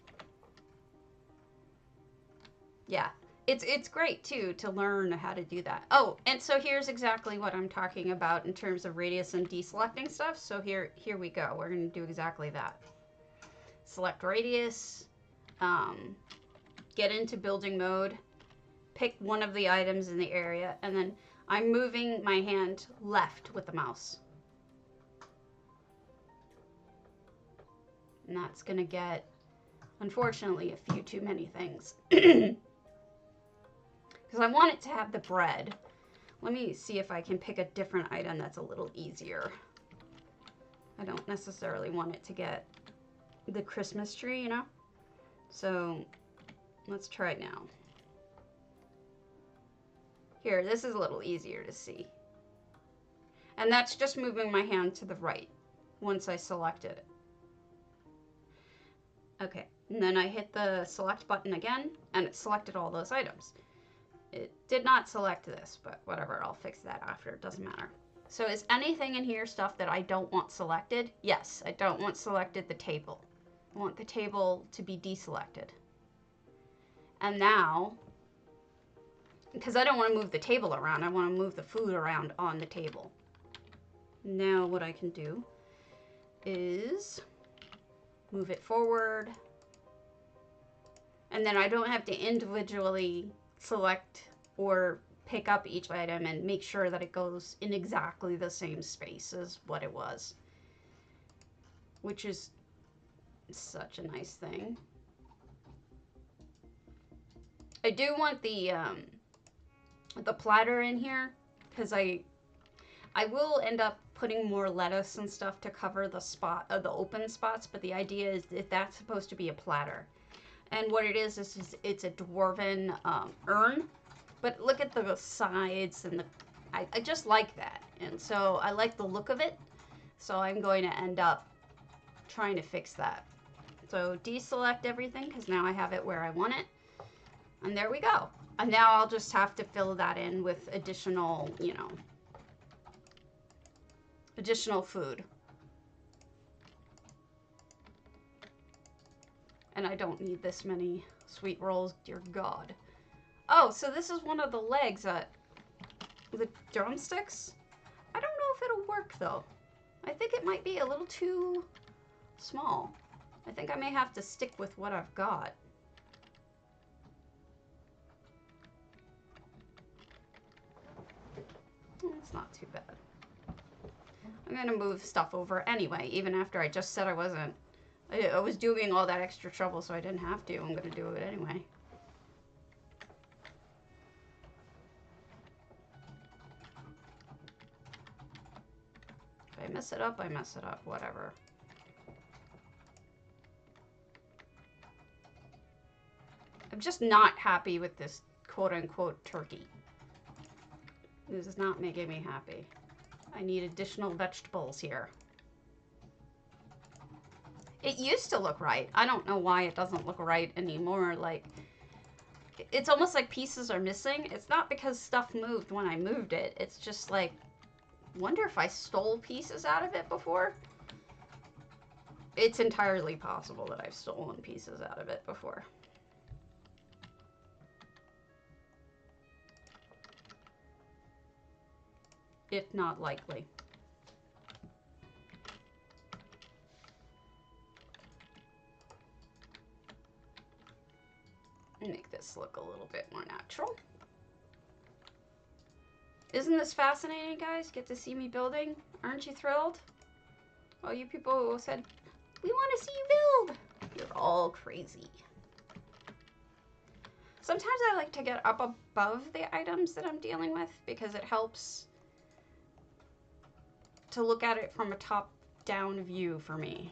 Yeah. It's great, too, to learn how to do that. Oh, and so here's exactly what I'm talking about in terms of radius and deselecting stuff. So here we go. We're going to do exactly that. Select radius. Get into building mode. Pick one of the items in the area. And then I'm moving my hand left with the mouse. And that's going to get, unfortunately, a few too many things. Because I want it to have the bread. Let me see if I can pick a different item that's a little easier. I don't necessarily want it to get the Christmas tree, you know? So, let's try it now. Here, this is a little easier to see. And that's just moving my hand to the right once I selected it. Okay, and then I hit the select button again, and it selected all those items. It did not select this, but whatever, I'll fix that after, it doesn't matter. So is anything in here stuff that I don't want selected? Yes, I don't want selected the table. I want the table to be deselected. And now, because I don't want to move the table around, I want to move the food around on the table. Now what I can do is move it forward. And then I don't have to individually select or pick up each item and make sure that it goes in exactly the same space as what it was. Which is such a nice thing. I do want the platter in here because I will end up putting more lettuce and stuff to cover the the open spots, but the idea is that that's supposed to be a platter. And what it is it's a dwarven urn, but look at the sides and I just like that. And so I like the look of it, so I'm going to end up trying to fix that. So deselect everything because now I have it where I want it. And there we go. And now I'll just have to fill that in with additional, you know, additional food. And I don't need this many Sweet rolls, dear God. Oh, so this is one of the legs that... The drumsticks? I don't know if it'll work, though. I think it might be a little too small. I think I may have to stick with what I've got. It's not too bad. I'm gonna move stuff over anyway, even after I just said I wasn't. I was doing all that extra trouble, so I didn't have to. I'm gonna do it anyway. If I mess it up, I mess it up. Whatever. I'm just not happy with this quote-unquote turkey. This is not making me happy. I need additional vegetables here. It used to look right. I don't know why it doesn't look right anymore. Like, it's almost like pieces are missing. It's not because stuff moved when I moved it. It's just like, wonder if I stole pieces out of it before? It's entirely possible that I've stolen pieces out of it before. If not likely. Make this look a little bit more natural. Isn't this fascinating, guys? Get to see me building? Aren't you thrilled? All you people who said, we want to see you build. You're all crazy. Sometimes I like to get up above the items that I'm dealing with because it helps to look at it from a top-down view for me.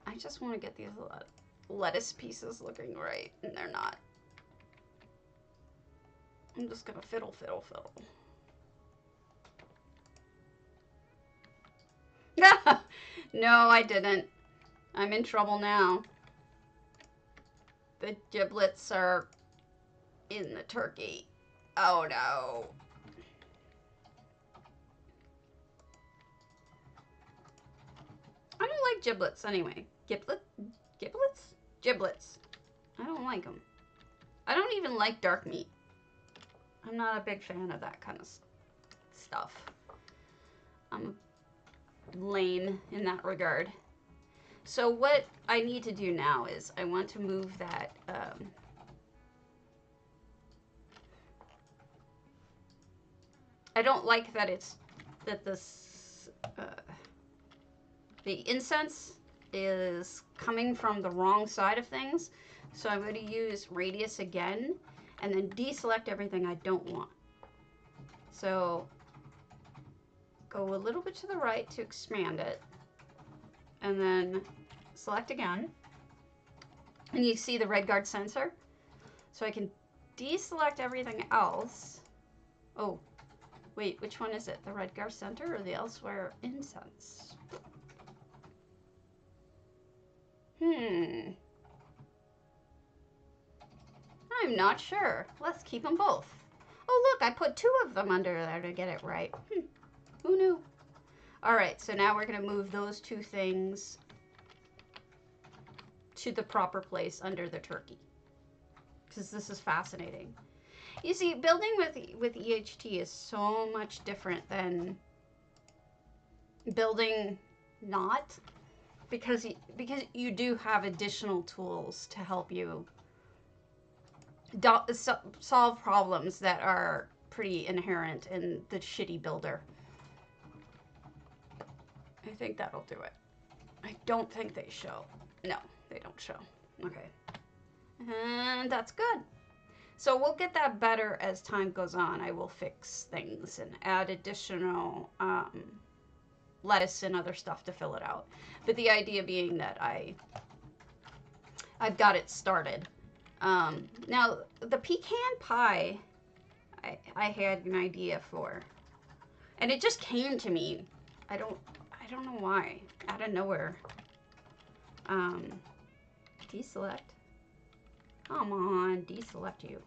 I just want to get these lettuce pieces looking right, and they're not. I'm just gonna fiddle, fiddle, fiddle. No, I didn't. I'm in trouble now. The giblets are in the turkey. Oh no. I don't like giblets anyway. Giblets? Giblets. I don't like them. I don't even like dark meat. I'm not a big fan of that kind of stuff. I'm lame in that regard. So what I need to do now is I want to move that I don't like that it's that this the incense is coming from the wrong side of things. So I'm going to use radius again and then deselect everything I don't want. So go a little bit to the right to expand it and then select again. And you see the red guard sensor. So I can deselect everything else. Oh, wait, which one is it? The red guard center or the elsewhere incense? I'm not sure. Let's keep them both. Oh, look, I put 2 of them under there to get it right. Who knew? All right, so now we're going to move those 2 things to the proper place under the turkey. Because this is fascinating. You see, building with EHT is so much different than building not. Because you do have additional tools to help you solve problems that are pretty inherent in the shitty builder. I think that'll do it. I don't think they show. No, they don't show. Okay. And that's good. So we'll get that better as time goes on. I will fix things and add additional lettuce and other stuff to fill it out. But the idea being that I've got it started. Now the pecan pie I had an idea for, and it just came to me. I don't know why, out of nowhere. Deselect. Come on, deselect you.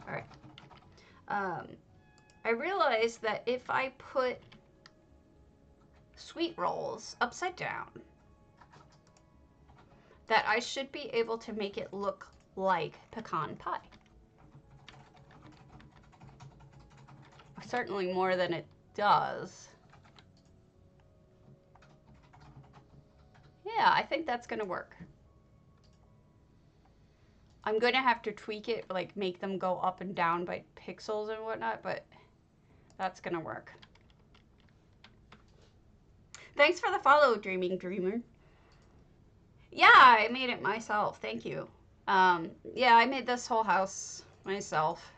All right. I realized that if I put sweet rolls upside down that I should be able to make it look like pecan pie. Certainly more than it does. Yeah, I think that's gonna work. I'm gonna have to tweak it, like make them go up and down by pixels and whatnot, but that's gonna work. Thanks for the follow, Dreaming Dreamer. Yeah, I made it myself. Thank you. Yeah, I made this whole house myself.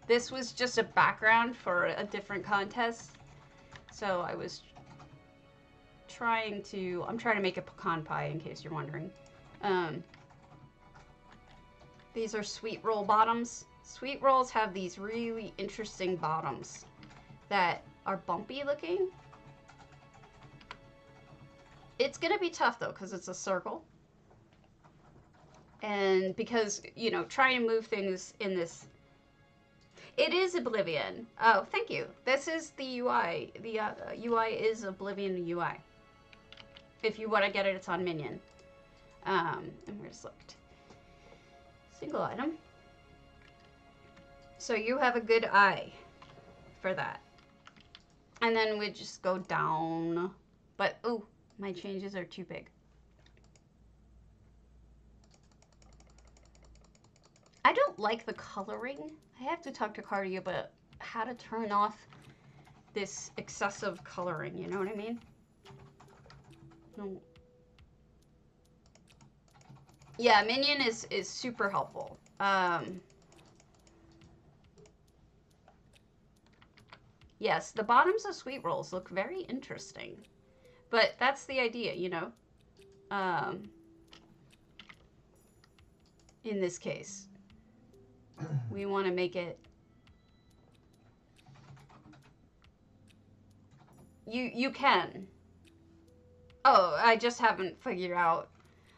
This was just a background for a different contest. So I was I'm trying to make a pecan pie in case you're wondering. These are sweet roll bottoms. Sweet rolls have these really interesting bottoms that are bumpy looking. It's gonna be tough though, because it's a circle. And because, you know, trying to move things in this, it is Oblivion. Oh, thank you. This is the UI. The UI is Oblivion UI. If you want to get it, it's on Minion. And we're select single item. So you have a good eye for that. And then we just go down. But, ooh, my changes are too big. I don't like the coloring. I have to talk to Cardi about how to turn off this excessive coloring, you know what I mean? No. Yeah, Minion is super helpful. Yes, the bottoms of sweet rolls look very interesting. But that's the idea, you know? In this case. We want to make it... You can. Oh, I just haven't figured out.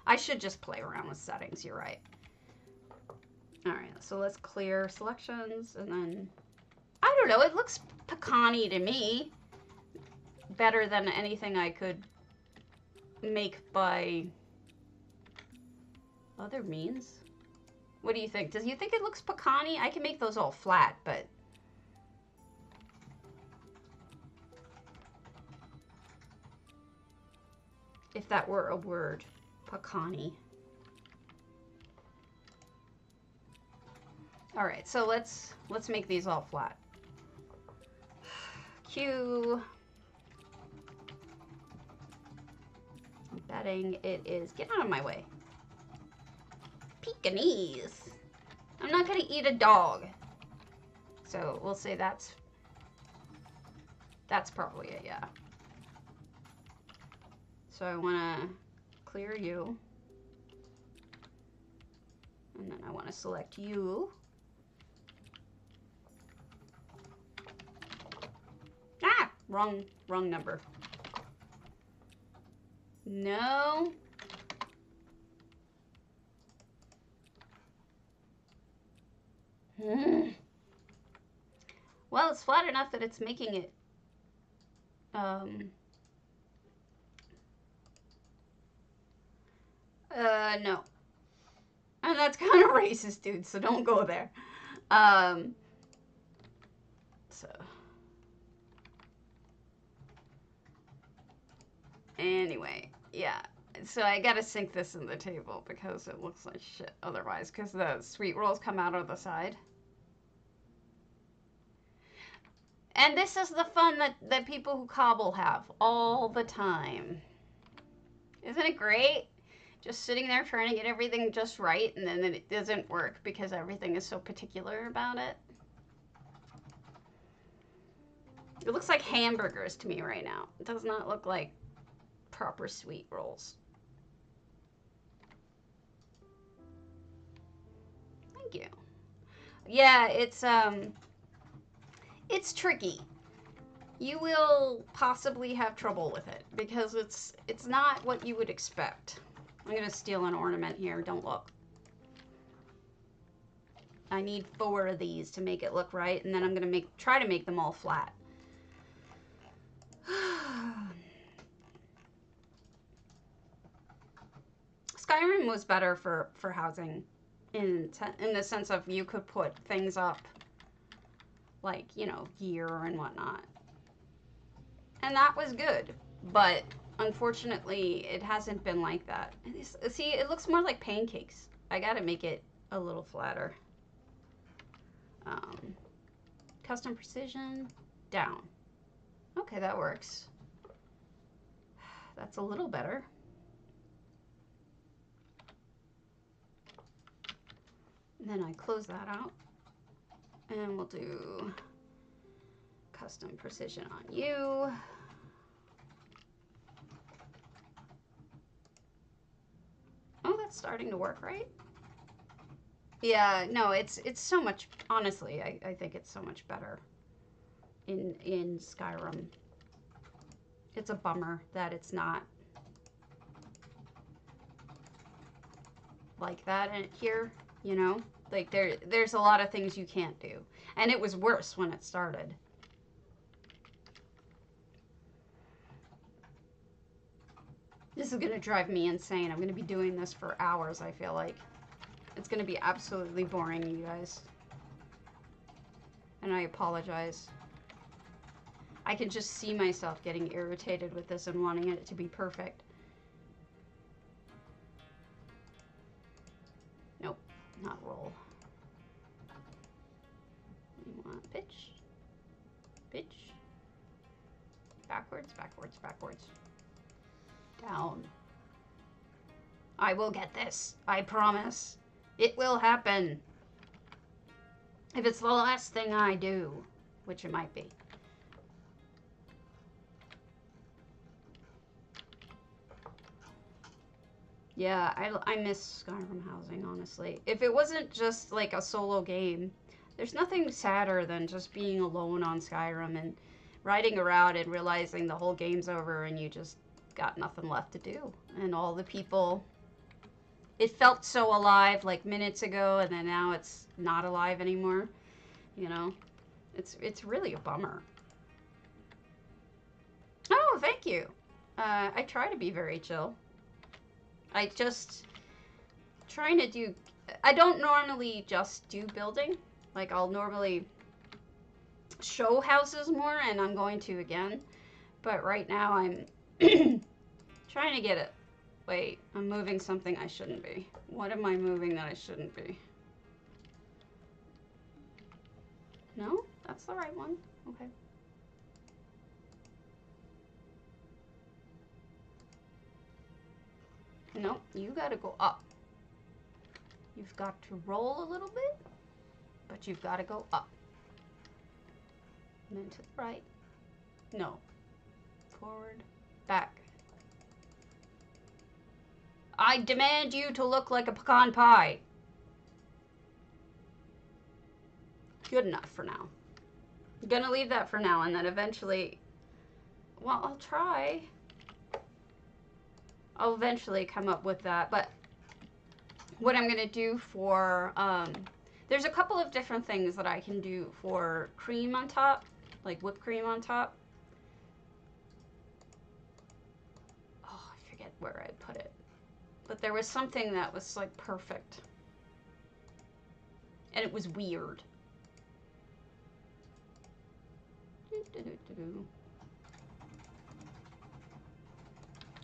I should just play around with settings, you're right. Alright, so let's clear selections, and then... I don't know, it looks pecan-y to me. Better than anything I could make by other means. What do you think? Does you think it looks pecan-y? I can make those all flat, but... if that were a word, pecan-y. All right, so let's make these all flat. Q. I'm betting it is. Get out of my way. Pekingese. I'm not gonna eat a dog. So we'll say that's probably it, yeah. So I wanna clear you. And then I wanna select you. Ah! Wrong number. No. Well, it's flat enough that it's making it, no. And that's kind of racist, dude, so don't go there. So. Anyway, yeah. So I gotta sink this in the table because it looks like shit otherwise, because the sweet rolls come out of the side. And this is the fun that people who cobble have all the time. Isn't it great? Just sitting there trying to get everything just right, and then it doesn't work because everything is so particular about it. It looks like hamburgers to me right now. It does not look like proper sweet rolls. Thank you. Yeah, it's tricky. You will possibly have trouble with it because it's not what you would expect. I'm gonna steal an ornament here, don't look. I need 4 of these to make it look right, and then I'm gonna try to make them all flat. Skyrim was better for housing in the sense of you could put things up like, you know, gear and whatnot. And that was good. But unfortunately, it hasn't been like that. See, it looks more like pancakes. I gotta make it a little flatter. Custom precision, down. Okay, that works. That's a little better. And then I close that out. And we'll do custom precision on you. Oh, that's starting to work, right? Yeah, no, it's so much, honestly, I think it's so much better in Skyrim. It's a bummer that it's not like that here, you know? Like there's a lot of things you can't do. And it was worse when it started. This is gonna drive me insane. I'm gonna be doing this for hours, I feel like. It's gonna be absolutely boring, you guys. And I apologize. I can just see myself getting irritated with this and wanting it to be perfect. Nope, not roll. You want pitch, pitch, backwards, backwards, backwards, down. I will get this. I promise. It will happen. If it's the last thing I do, which it might be. Yeah, I miss Skyrim housing, honestly. If it wasn't just like a solo game, there's nothing sadder than just being alone on Skyrim and riding around and realizing the whole game's over and you just got nothing left to do. And all the people, it felt so alive like minutes ago, and then now it's not alive anymore. You know, it's really a bummer. Oh, thank you. I try to be very chill. I just trying to do. I don't normally just do building. Like I'll normally show houses more, and I'm going to again. But right now I'm trying to get it. Wait, I'm moving something I shouldn't be. What am I moving that I shouldn't be? No, that's the right one. Okay. No, you gotta go up. You've got to roll a little bit, but you've got to go up. And then to the right. No. Forward. Back. I demand you to look like a pecan pie. Good enough for now. I'm gonna leave that for now, and then eventually, well, I'll try. I'll eventually come up with that, but what I'm gonna do for, there's a couple of different things that I can do for cream on top, like whipped cream on top. Oh, I forget where I put it. But there was something that was like perfect. And it was weird.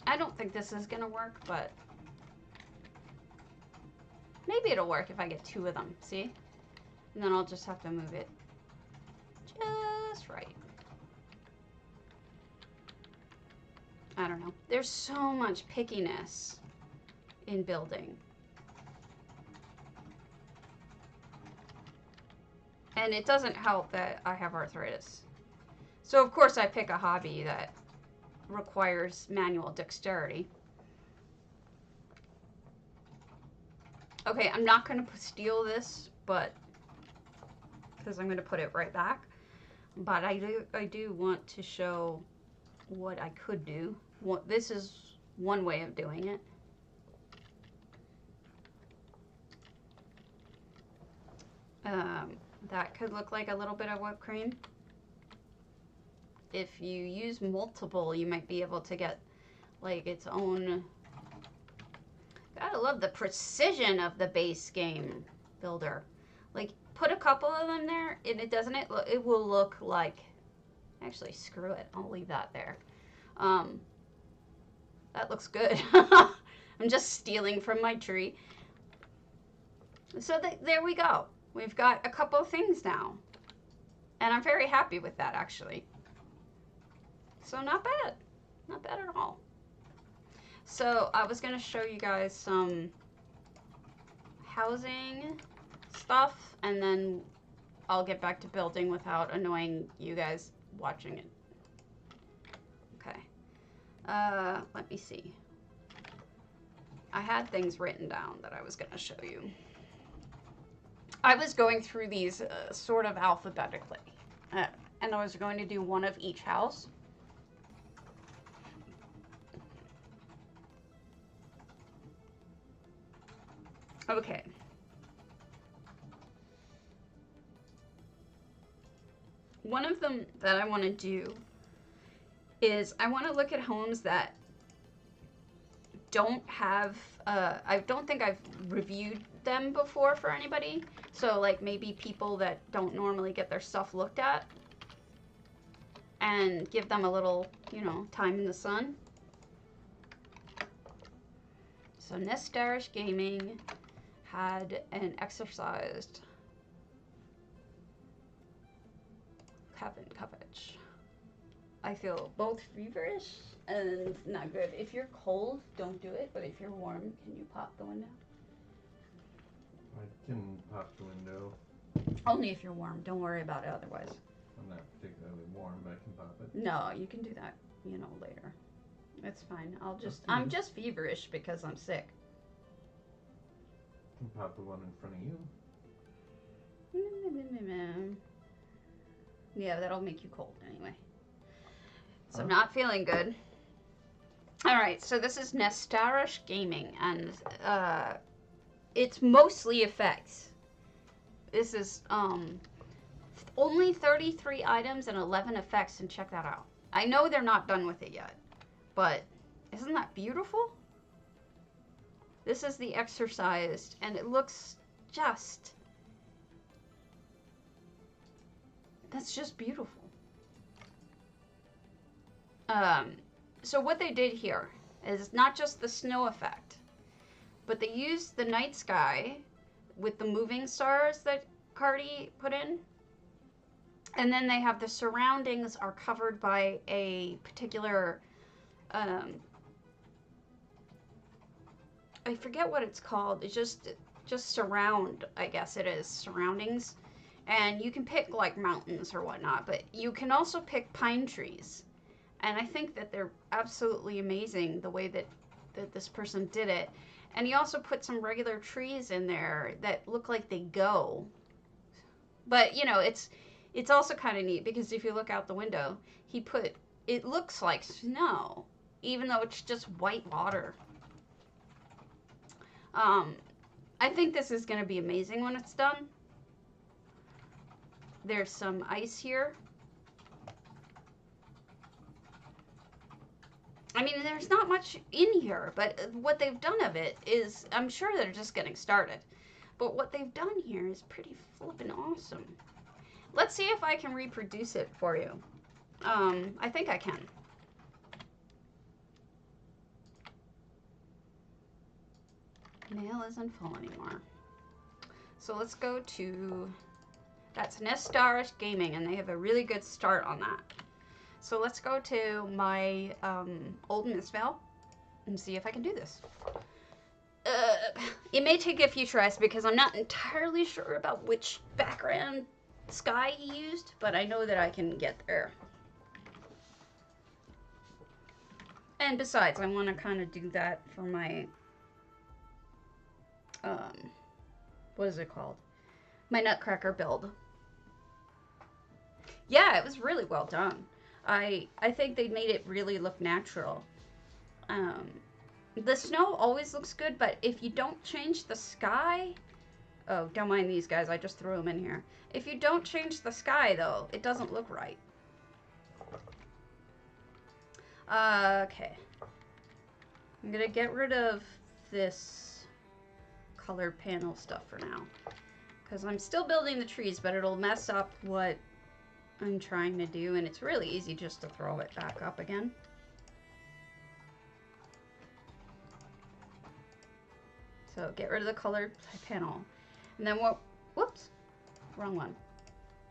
I don't think this is gonna work, but maybe it'll work if I get 2 of them, see? And then I'll just have to move it just right. I don't know. There's so much pickiness in building. And it doesn't help that I have arthritis. So of course I pick a hobby that requires manual dexterity. Okay, I'm not going to steal this, but because I'm going to put it right back. But I do want to show what I could do. This is one way of doing it. That could look like a little bit of whipped cream. If you use multiple, you might be able to get like its own Gotta love the precision of the base game builder. Like, put a couple of them there, and it will look like... Actually, screw it. I'll leave that there. That looks good. I'm just stealing from my tree. So there we go. We've got a couple of things now. And I'm very happy with that, actually. So not bad. Not bad at all. So I was going to show you guys some housing stuff, and then I'll get back to building without annoying you guys watching it. Okay. Let me see. I had things written down that I was going to show you. I was going through these sort of alphabetically, and I was going to do one of each house. Okay. One of them that I want to do is I want to look at homes that don't have, I don't think I've reviewed them before for anybody. So like maybe people that don't normally get their stuff looked at, and give them a little, you know, time in the sun. So Nestarish Gaming had an exercised cabin coverage. I feel both feverish and not good. If you're cold, don't do it, but if you're warm, can you pop the window? I can pop the window. Only if you're warm. Don't worry about it otherwise. I'm not particularly warm, but I can pop it. No, you can do that, you know, later. It's fine. I'm just feverish because I'm sick. I can pop the one in front of you. Yeah, that'll make you cold anyway. So I'm not feeling good. Alright, so this is Nestarish Gaming, and it's mostly effects. This is only 33 items and 11 effects, and check that out. I know they're not done with it yet, but isn't that beautiful? This is the exercised, and it looks just... That's just beautiful. So what they did here is not just the snow effect, but they used the night sky with the moving stars that Cardi put in. And then they have the surroundings are covered by a particular, I forget what it's called. It's just surround, I guess it is, surroundings. And you can pick like mountains or whatnot, but you can also pick pine trees. And I think that they're absolutely amazing the way that this person did it. And he also put some regular trees in there that look like they go. But, you know, it's also kind of neat because if you look out the window, it looks like snow, even though it's just white water. I think this is going to be amazing when it's done. There's some ice here. I mean, there's not much in here, but what they've done of it is, I'm sure they're just getting started. But what they've done here is pretty flippin' awesome. Let's see if I can reproduce it for you. I think I can. Mail isn't full anymore. So let's go to, that's Nestarish Gaming, and they have a really good start on that. So let's go to my old misspell and see if I can do this. It may take a few tries because I'm not entirely sure about which background sky he used, but I know that I can get there. And besides, I want to kind of do that for my, what is it called? My Nutcracker build. Yeah, it was really well done. I think they made it really look natural. The snow always looks good, but if you don't change the sky... Oh, don't mind these guys, I just threw them in here. If you don't change the sky, though, it doesn't look right. Okay. I'm gonna get rid of this colored panel stuff for now. Because I'm still building the trees, but it'll mess up what I'm trying to do, and it's really easy just to throw it back up again. So get rid of the colored panel. And then what, whoops, wrong one.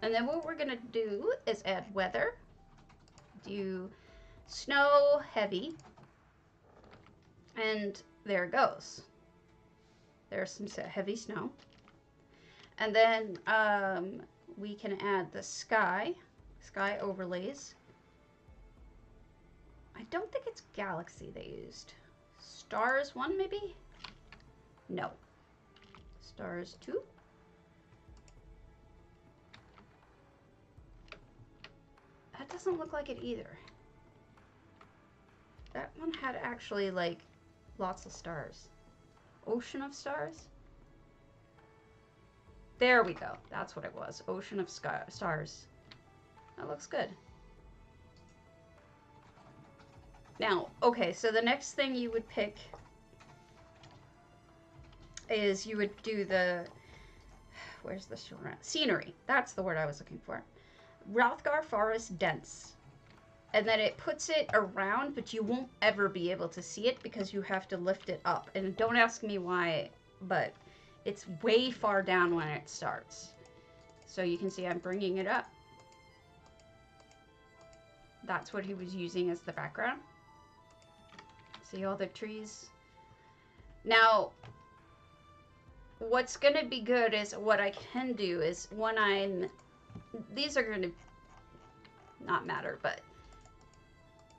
And then what we're gonna do is add weather, do snow heavy, and there it goes. There's some heavy snow. And then we can add the sky overlays. I don't think it's galaxy they used. Stars 1 maybe? No. Stars 2. That doesn't look like it either. That one had actually like lots of stars. Ocean of stars? There we go. That's what it was. Ocean of stars. That looks good. Now, okay, so the next thing you would pick is you would do the, where's the scenery? That's the word I was looking for. Rothgar Forest Dense. And then it puts it around, but you won't ever be able to see it because you have to lift it up. And don't ask me why, but it's way far down when it starts. So you can see I'm bringing it up. That's what he was using as the background. See all the trees? Now, what's going to be good is what I can do is when I'm... These are going to not matter, but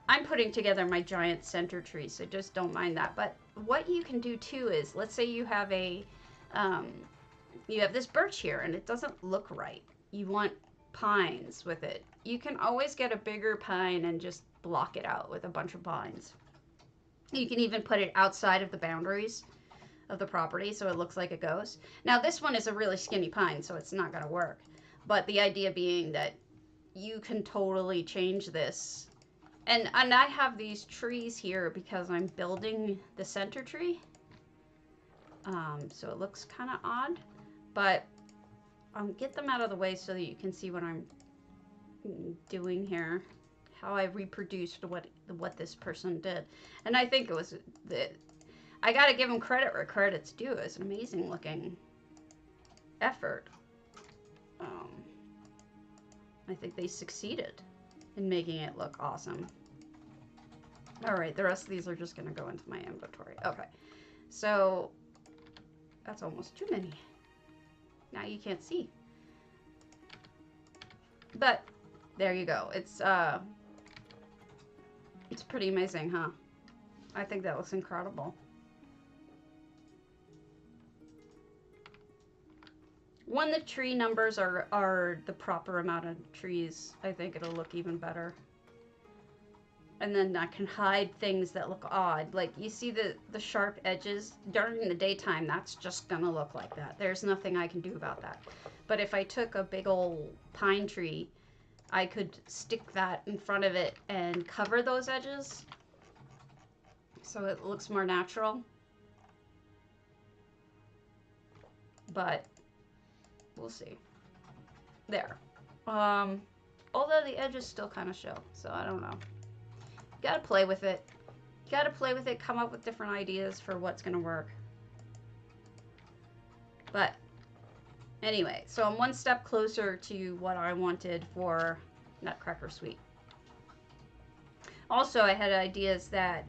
I'm putting together my giant center tree, so just don't mind that. But what you can do too is, let's say you have a... you have this birch here and it doesn't look right. You want pines with it. You can always get a bigger pine and just block it out with a bunch of pines. You can even put it outside of the boundaries of the property so it looks like it goes. Now this one is a really skinny pine, so it's not going to work. But the idea being that you can totally change this. And I have these trees here because I'm building the center tree. So it looks kind of odd, but I'll get them out of the way so that you can see what I'm doing here, how I reproduced what this person did. And I think it was I got to give them credit where credit's due. It's an amazing looking effort. I think they succeeded in making it look awesome. All right, the rest of these are just going to go into my inventory. Okay, so that's almost too many. Now you can't see. But there you go. It's pretty amazing, huh? I think that looks incredible. When the tree numbers are the proper amount of trees, I think it'll look even better. And then I can hide things that look odd. Like, you see the sharp edges? During the daytime, that's just gonna look like that. There's nothing I can do about that. But if I took a big old pine tree, I could stick that in front of it and cover those edges so it looks more natural. But we'll see. There. Although the edges still kind of show, so I don't know. You gotta play with it. You gotta play with it, come up with different ideas for what's gonna work. But anyway, so I'm one step closer to what I wanted for Nutcracker Suite. Also, I had ideas that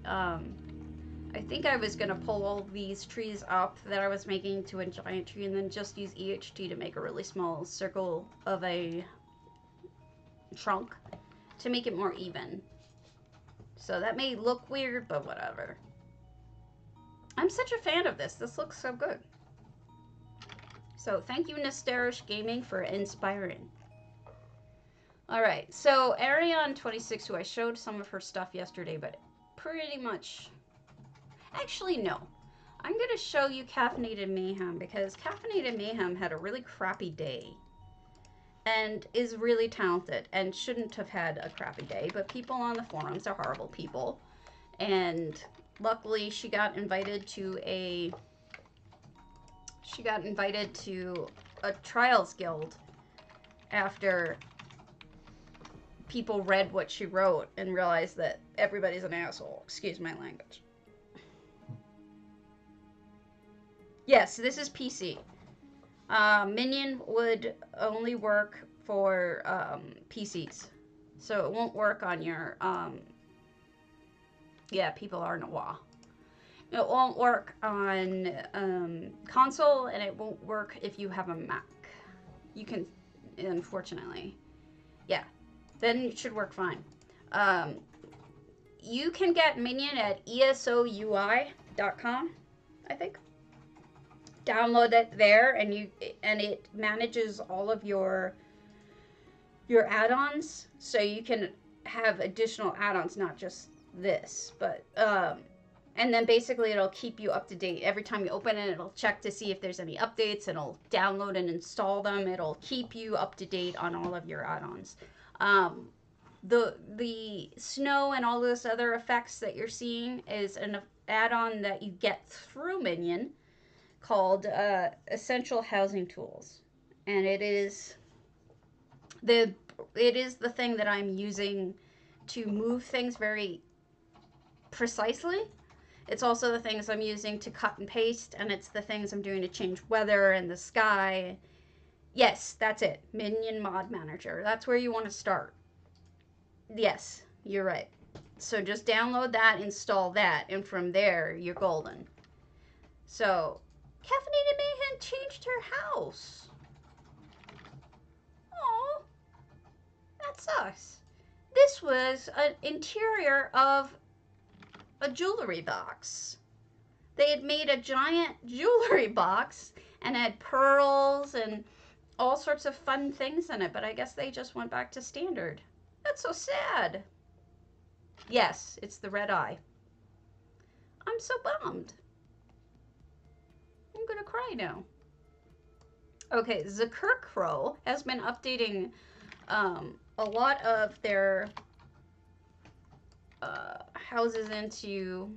I think I was gonna pull all these trees up that I was making to a giant tree and then just use EHT to make a really small circle of a trunk to make it more even. So that may look weird, but whatever. I'm such a fan of this. This looks so good. So thank you, Nostarish Gaming, for inspiring. Alright, so Arion26, who I showed some of her stuff yesterday, but pretty much... Actually, no. I'm going to show you Caffeinated Mayhem, because Caffeinated Mayhem had a really crappy day. And is really talented, and shouldn't have had a crappy day, but people on the forums are horrible people. And luckily, she got invited to a She got invited to a trials guild after people read what she wrote and realized that everybody's an asshole. Excuse my language. Yes, this is PC. Minion would only work for PCs. So it won't work on your, yeah, people are Noir. It won't work on console, and it won't work if you have a Mac. You can, unfortunately. Yeah, then it should work fine. You can get Minion at esoui.com, I think. Download it there, and it manages all of your add-ons, so you can have additional add-ons, not just this, but and then basically it'll keep you up to date. Every time you open it, it'll check to see if there's any updates. It'll download and install them. It'll keep you up to date on all of your add-ons. The snow and all those other effects that you're seeing is an add-on that you get through Minion called Essential Housing Tools, and it is the thing that I'm using to move things very precisely. It's also the things I'm using to cut and paste, and it's the things I'm doing to change weather and the sky. Yes, that's it. Minion Mod Manager. That's where you want to start. Yes, you're right. So just download that, install that, and from there, you're golden. So, Caffeinated Mayhem changed her house. Oh, that sucks. This was an interior of a jewelry box. They had made a giant jewelry box and had pearls and all sorts of fun things in it, but I guess they just went back to standard. That's so sad. Yes, it's the red eye. I'm so bummed. I'm gonna cry now. Okay, Zakurkro has been updating a lot of their houses into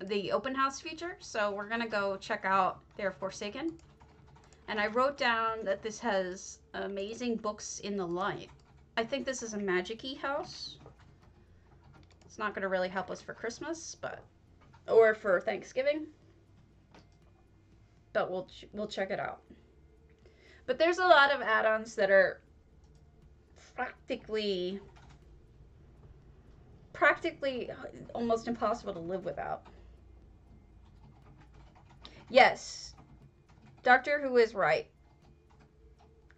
the open house feature, so we're gonna go check out their Forsaken. And I wrote down that this has amazing books in the light. I think this is a magic-y house. It's not gonna really help us for Christmas, but or for Thanksgiving, but we'll check it out. But there's a lot of add-ons that are practically almost impossible to live without. Yes, Doctor Who is right.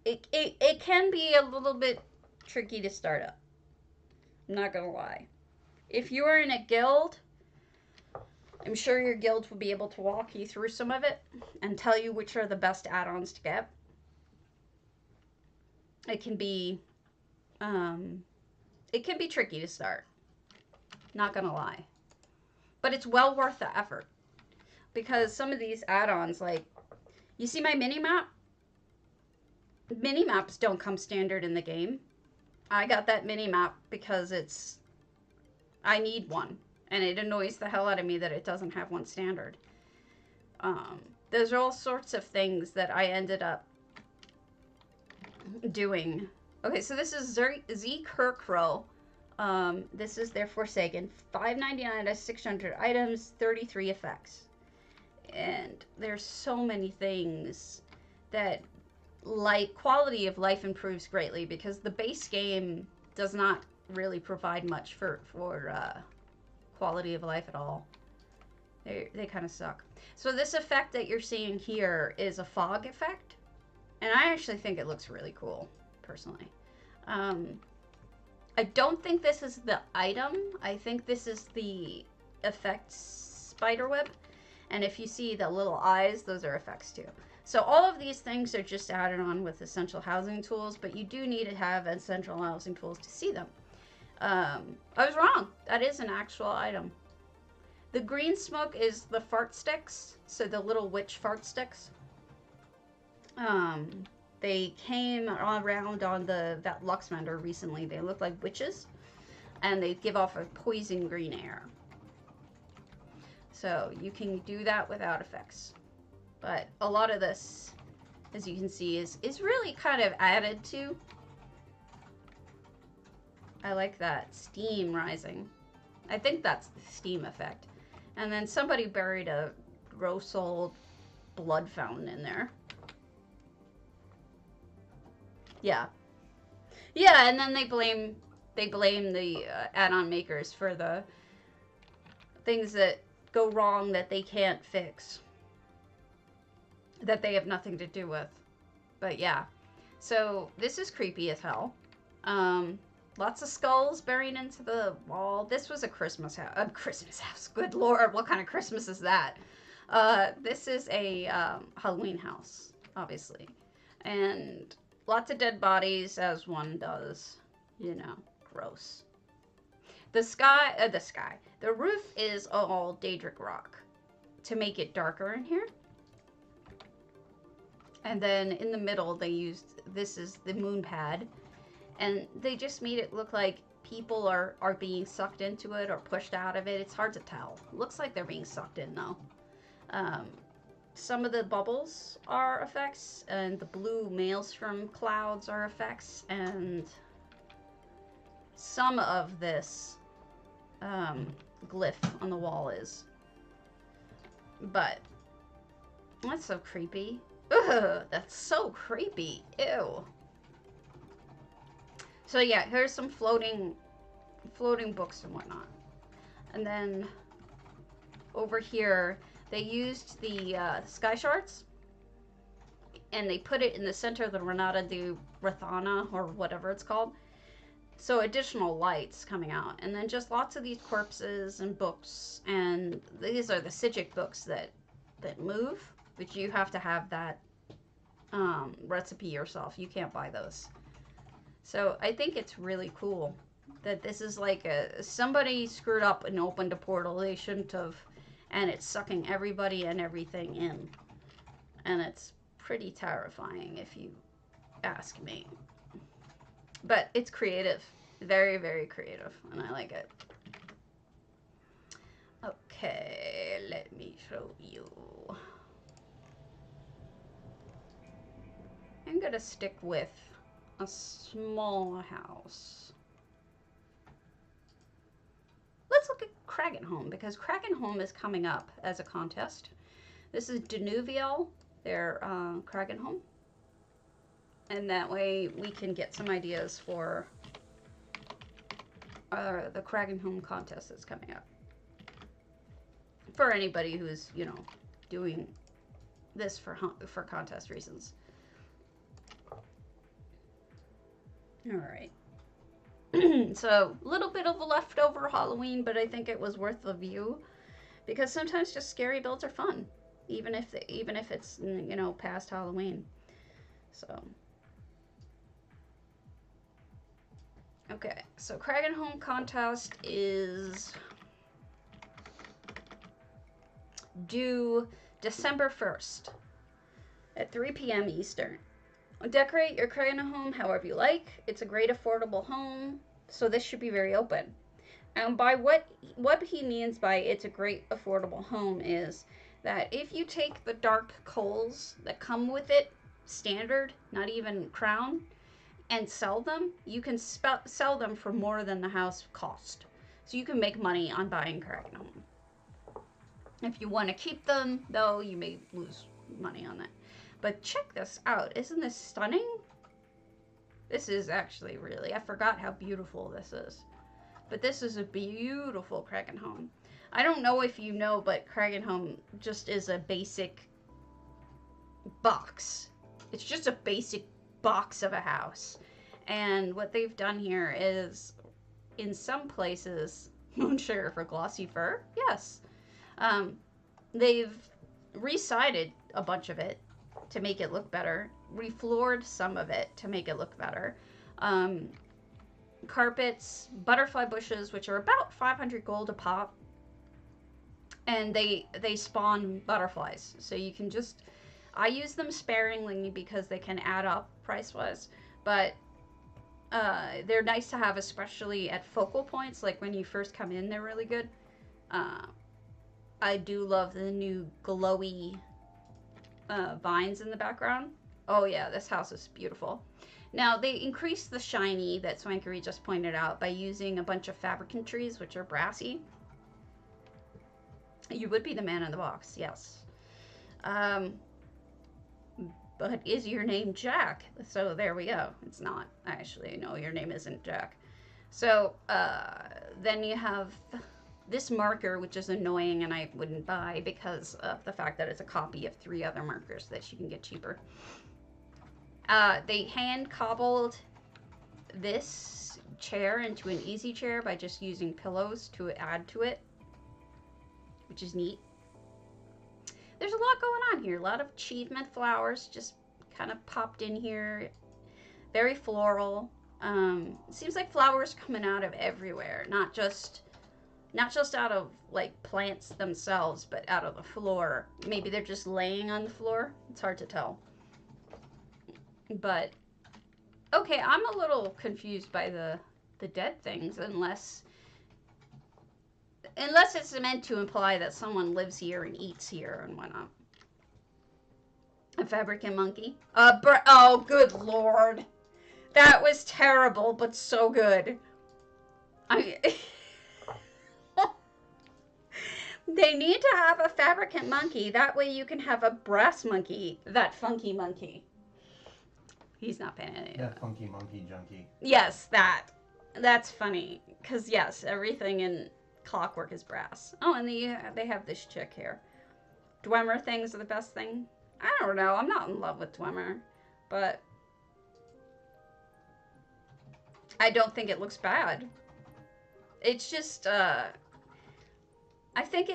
It can be a little bit tricky to start up. I'm not gonna lie. If you are in a guild, I'm sure your guild will be able to walk you through some of it and tell you which are the best add-ons to get. It can be tricky to start. Not gonna lie. But it's well worth the effort. Because some of these add-ons, like, you see my mini-map? Mini-maps don't come standard in the game. I got that mini-map because I need one. And it annoys the hell out of me that it doesn't have one standard. There's all sorts of things that I ended up doing. Okay, so this is Z Kirkrow. This is their Forsaken. $5.99 to 600 items, 33 effects. And there's so many things that quality of life improves greatly because the base game does not really provide much for quality of life at all. They kind of suck. So this effect that you're seeing here is a fog effect, and I actually think it looks really cool, personally. I don't think this is the item. I think this is the effect spiderweb, and if you see the little eyes, those are effects too. So all of these things are just added on with essential housing tools, but you do need to have essential housing tools to see them. I was wrong. That is an actual item. The green smoke is the fart sticks, so the little witch fart sticks. They came around on that Lux vendor recently. They look like witches, and they give off a poison green air. So you can do that without effects. But a lot of this, as you can see, is really kind of added to. I like that steam rising. I think that's the steam effect. And then somebody buried a gross old blood fountain in there. Yeah. Yeah, and then they blame the add-on makers for the things that go wrong that they can't fix. That they have nothing to do with. But yeah. So this is creepy as hell. Lots of skulls buried into the wall. This was a Christmas house. Christmas house. Good Lord, what kind of Christmas is that? This is a Halloween house, obviously. And lots of dead bodies, as one does. You know, gross. The roof is all Daedric rock to make it darker in here. And then in the middle, they used, this is the moon pad. And they just made it look like people are being sucked into it or pushed out of it. It's hard to tell. It looks like they're being sucked in, though. Some of the bubbles are effects, and the blue maelstrom clouds are effects, and some of this glyph on the wall is. But that's so creepy. Ugh, that's so creepy. Ew. So yeah, here's some floating books and whatnot. And then over here, they used the sky shards, and they put it in the center of the Renata de Rathana, or whatever it's called. So additional lights coming out. And then just lots of these corpses and books. And these are the Sigic books that move, but you have to have that recipe yourself. You can't buy those. So I think it's really cool that this is like somebody screwed up and opened a portal they shouldn't have, and it's sucking everybody and everything in. And it's pretty terrifying if you ask me. But it's creative. Very, very creative, and I like it. Okay, let me show you. I'm gonna stick with a small house. Let's look at Kragg because Kragg is coming up as a contest. This is Danuviel, their Kragg. And that way we can get some ideas for the Kragg contest that's coming up. For anybody who's, you know, doing this for contest reasons. All right. So, a little bit of a leftover Halloween, but I think it was worth the view, because sometimes just scary builds are fun, even if it's, you know, past Halloween. So, okay. So, Kragg contest is due December 1st at 3 p.m. Eastern. Decorate your Kragg home however you like. It's a great affordable home, so this should be very open. And by what he means by it's a great affordable home is that if you take the dark coals that come with it, standard, not even crown, and sell them, you can sell them for more than the house cost. So you can make money on buying Kragg. If you want to keep them, though, you may lose money on that. But check this out. Isn't this stunning? This is actually really, I forgot how beautiful this is. But this is a beautiful Kragg home. I don't know if you know, but Kragg home just is a basic box. It's just a basic box of a house. And what they've done here is, in some places, moon sugar for glossy fur, yes. They've resided a bunch of it to make it look better, refloored some of it to make it look better. Carpets, butterfly bushes, which are about 500 gold a pop, and they spawn butterflies. So you can just, I use them sparingly because they can add up price-wise, but they're nice to have, especially at focal points, like when you first come in, they're really good. I do love the new glowy vines in the background. Oh yeah, this house is beautiful. Now they increased the shiny that Swankery just pointed out by using a bunch of fabricant trees, which are brassy. You would be the man in the box, yes. But is your name Jack? So there we go. It's not. Actually, no, your name isn't Jack. So then you have this marker, which is annoying and I wouldn't buy because of the fact that it's a copy of 3 other markers that you can get cheaper. They hand cobbled this chair into an easy chair by just using pillows to add to it, which is neat. There's a lot going on here. A lot of achievement flowers just kind of popped in here. Very floral. Seems like flowers coming out of everywhere, not just out of like plants themselves, but out of the floor. Maybe they're just laying on the floor. It's hard to tell. But okay, I'm a little confused by the dead things, unless it's meant to imply that someone lives here and eats here and whatnot. A fabricant monkey. Oh, good lord. That was terrible, but so good. They need to have a fabricant monkey. That way you can have a brass monkey. That funky monkey. He's not paying any. That funky monkey junkie. Yes, that. That's funny. Because, yes, everything in Clockwork is brass. Oh, and they have this chick here. Dwemer things are the best thing. I don't know. I'm not in love with Dwemer. But I don't think it looks bad. It's just, I think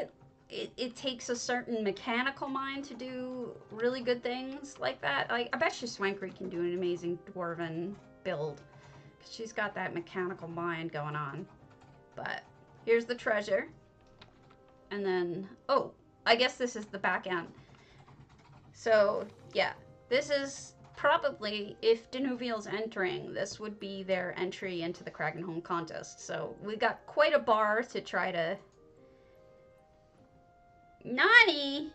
it takes a certain mechanical mind to do really good things like that. Like, I bet you Swankery can do an amazing dwarven build. Because she's got that mechanical mind going on. But here's the treasure. And then, oh, I guess this is the back end. So, yeah, this is probably, if Danuvial's entering, this would be their entry into the Kragg Home contest. So we got quite a bar to try to... Nani!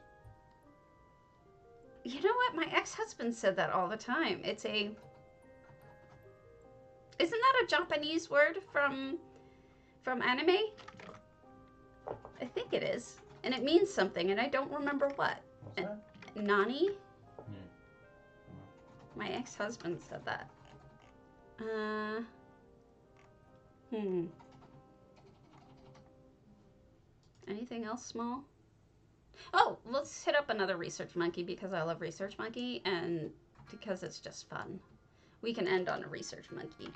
You know what? My ex-husband said that all the time. It's a... Isn't that a Japanese word from anime? I think it is. And it means something, and I don't remember what. What's that? Nani? Yeah. My ex-husband said that. Anything else small? Oh, let's hit up another research monkey because I love research monkey and because it's just fun. We can end on a research monkey.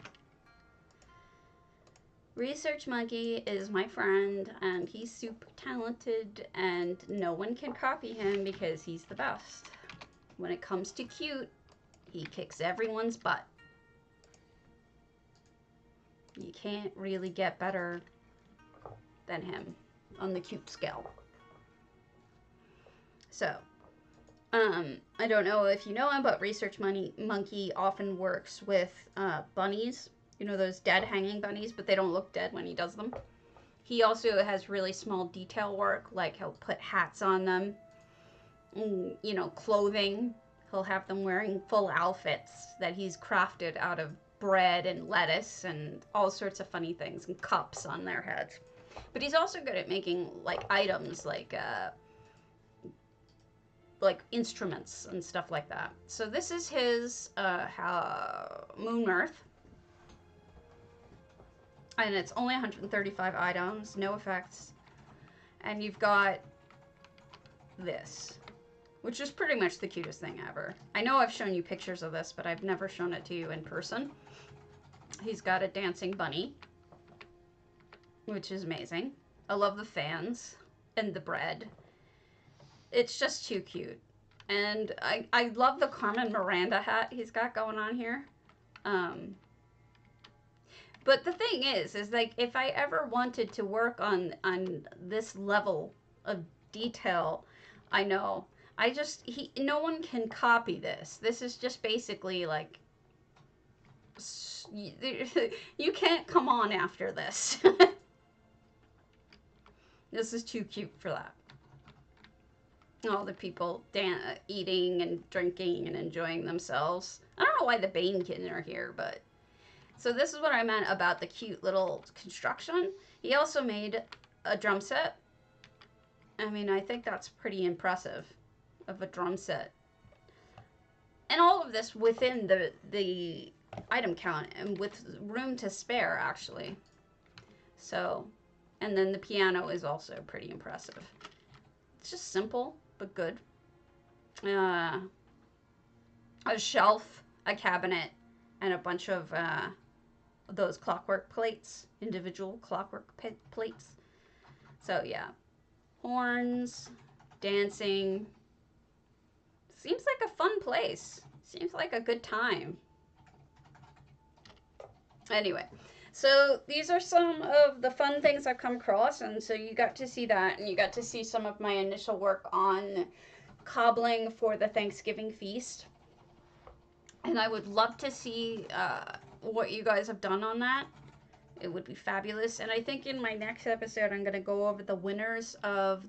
Research monkey is my friend and he's super talented and no one can copy him because he's the best. When it comes to cute, he kicks everyone's butt. You can't really get better than him on the cute scale. So, I don't know if you know him, but Research Monkey often works with bunnies. You know, those dead hanging bunnies, but they don't look dead when he does them. He also has really small detail work, like he'll put hats on them, you know, clothing. He'll have them wearing full outfits that he's crafted out of bread and lettuce and all sorts of funny things and cups on their heads. But he's also good at making, like, items like instruments and stuff like that. So this is his Moon Earth. And it's only 135 items, no effects. And you've got this, which is pretty much the cutest thing ever. I know I've shown you pictures of this, but I've never shown it to you in person. He's got a dancing bunny, which is amazing. I love the fans and the bread. It's just too cute. And I love the Carmen Miranda hat he's got going on here. But the thing is like, if I ever wanted to work on this level of detail, I know, no one can copy this. This is just basically like, you can't come on after this. This is too cute for that. all the people eating and drinking and enjoying themselves. I don't know why the Banekin are here, but so this is what I meant about the cute little construction. He also made a drum set. I mean, I think that's pretty impressive of a drum set. And all of this within the item count and with room to spare, actually. So, and then the piano is also pretty impressive. It's just simple, but good. A shelf, a cabinet, and a bunch of those clockwork plates, individual clockwork plates. So, yeah. Horns, dancing. Seems like a fun place. Seems like a good time. Anyway, so these are some of the fun things I've come across, and so you got to see that, and you got to see some of my initial work on cobbling for the Thanksgiving feast. And I would love to see what you guys have done on that. It would be fabulous. And I think in my next episode, I'm going to go over the winners of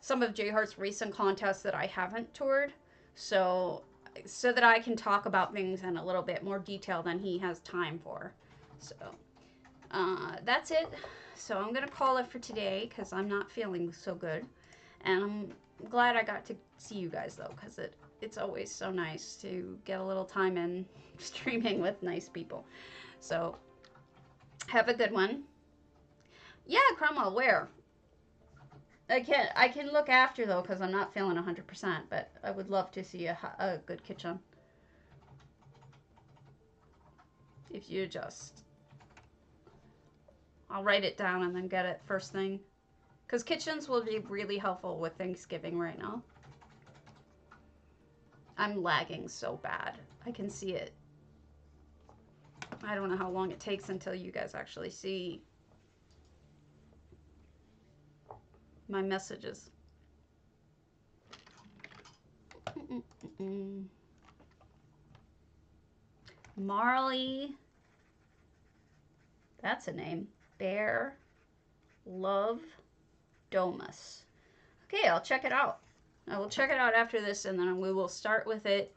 some of J Hart's recent contests that I haven't toured. So that I can talk about things in a little bit more detail than he has time for. So that's it. So I'm going to call it for today because I'm not feeling so good. And I'm glad I got to see you guys, though, because it's always so nice to get a little time in streaming with nice people. So have a good one. Yeah, Cromwell, where? I can look after, though, because I'm not feeling 100%, but I would love to see a good kitchen. If you just... I'll write it down and then get it first thing. Because kitchens will be really helpful with Thanksgiving right now. I'm lagging so bad. I can see it. I don't know how long it takes until you guys actually see my messages. Marley. That's a name. Bear. Love. Domus. Okay, I'll check it out. I will check it out after this, and then we will start with it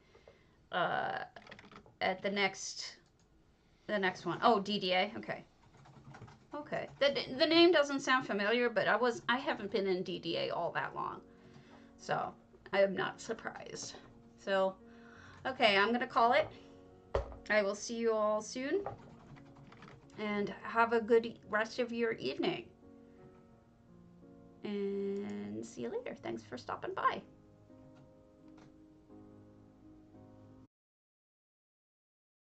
at the next one. Oh, DDA. Okay. Okay. The name doesn't sound familiar, but I haven't been in DDA all that long, so I am not surprised. So, okay, I'm gonna call it. I will see you all soon, and have a good rest of your evening. And see you later. Thanks for stopping by.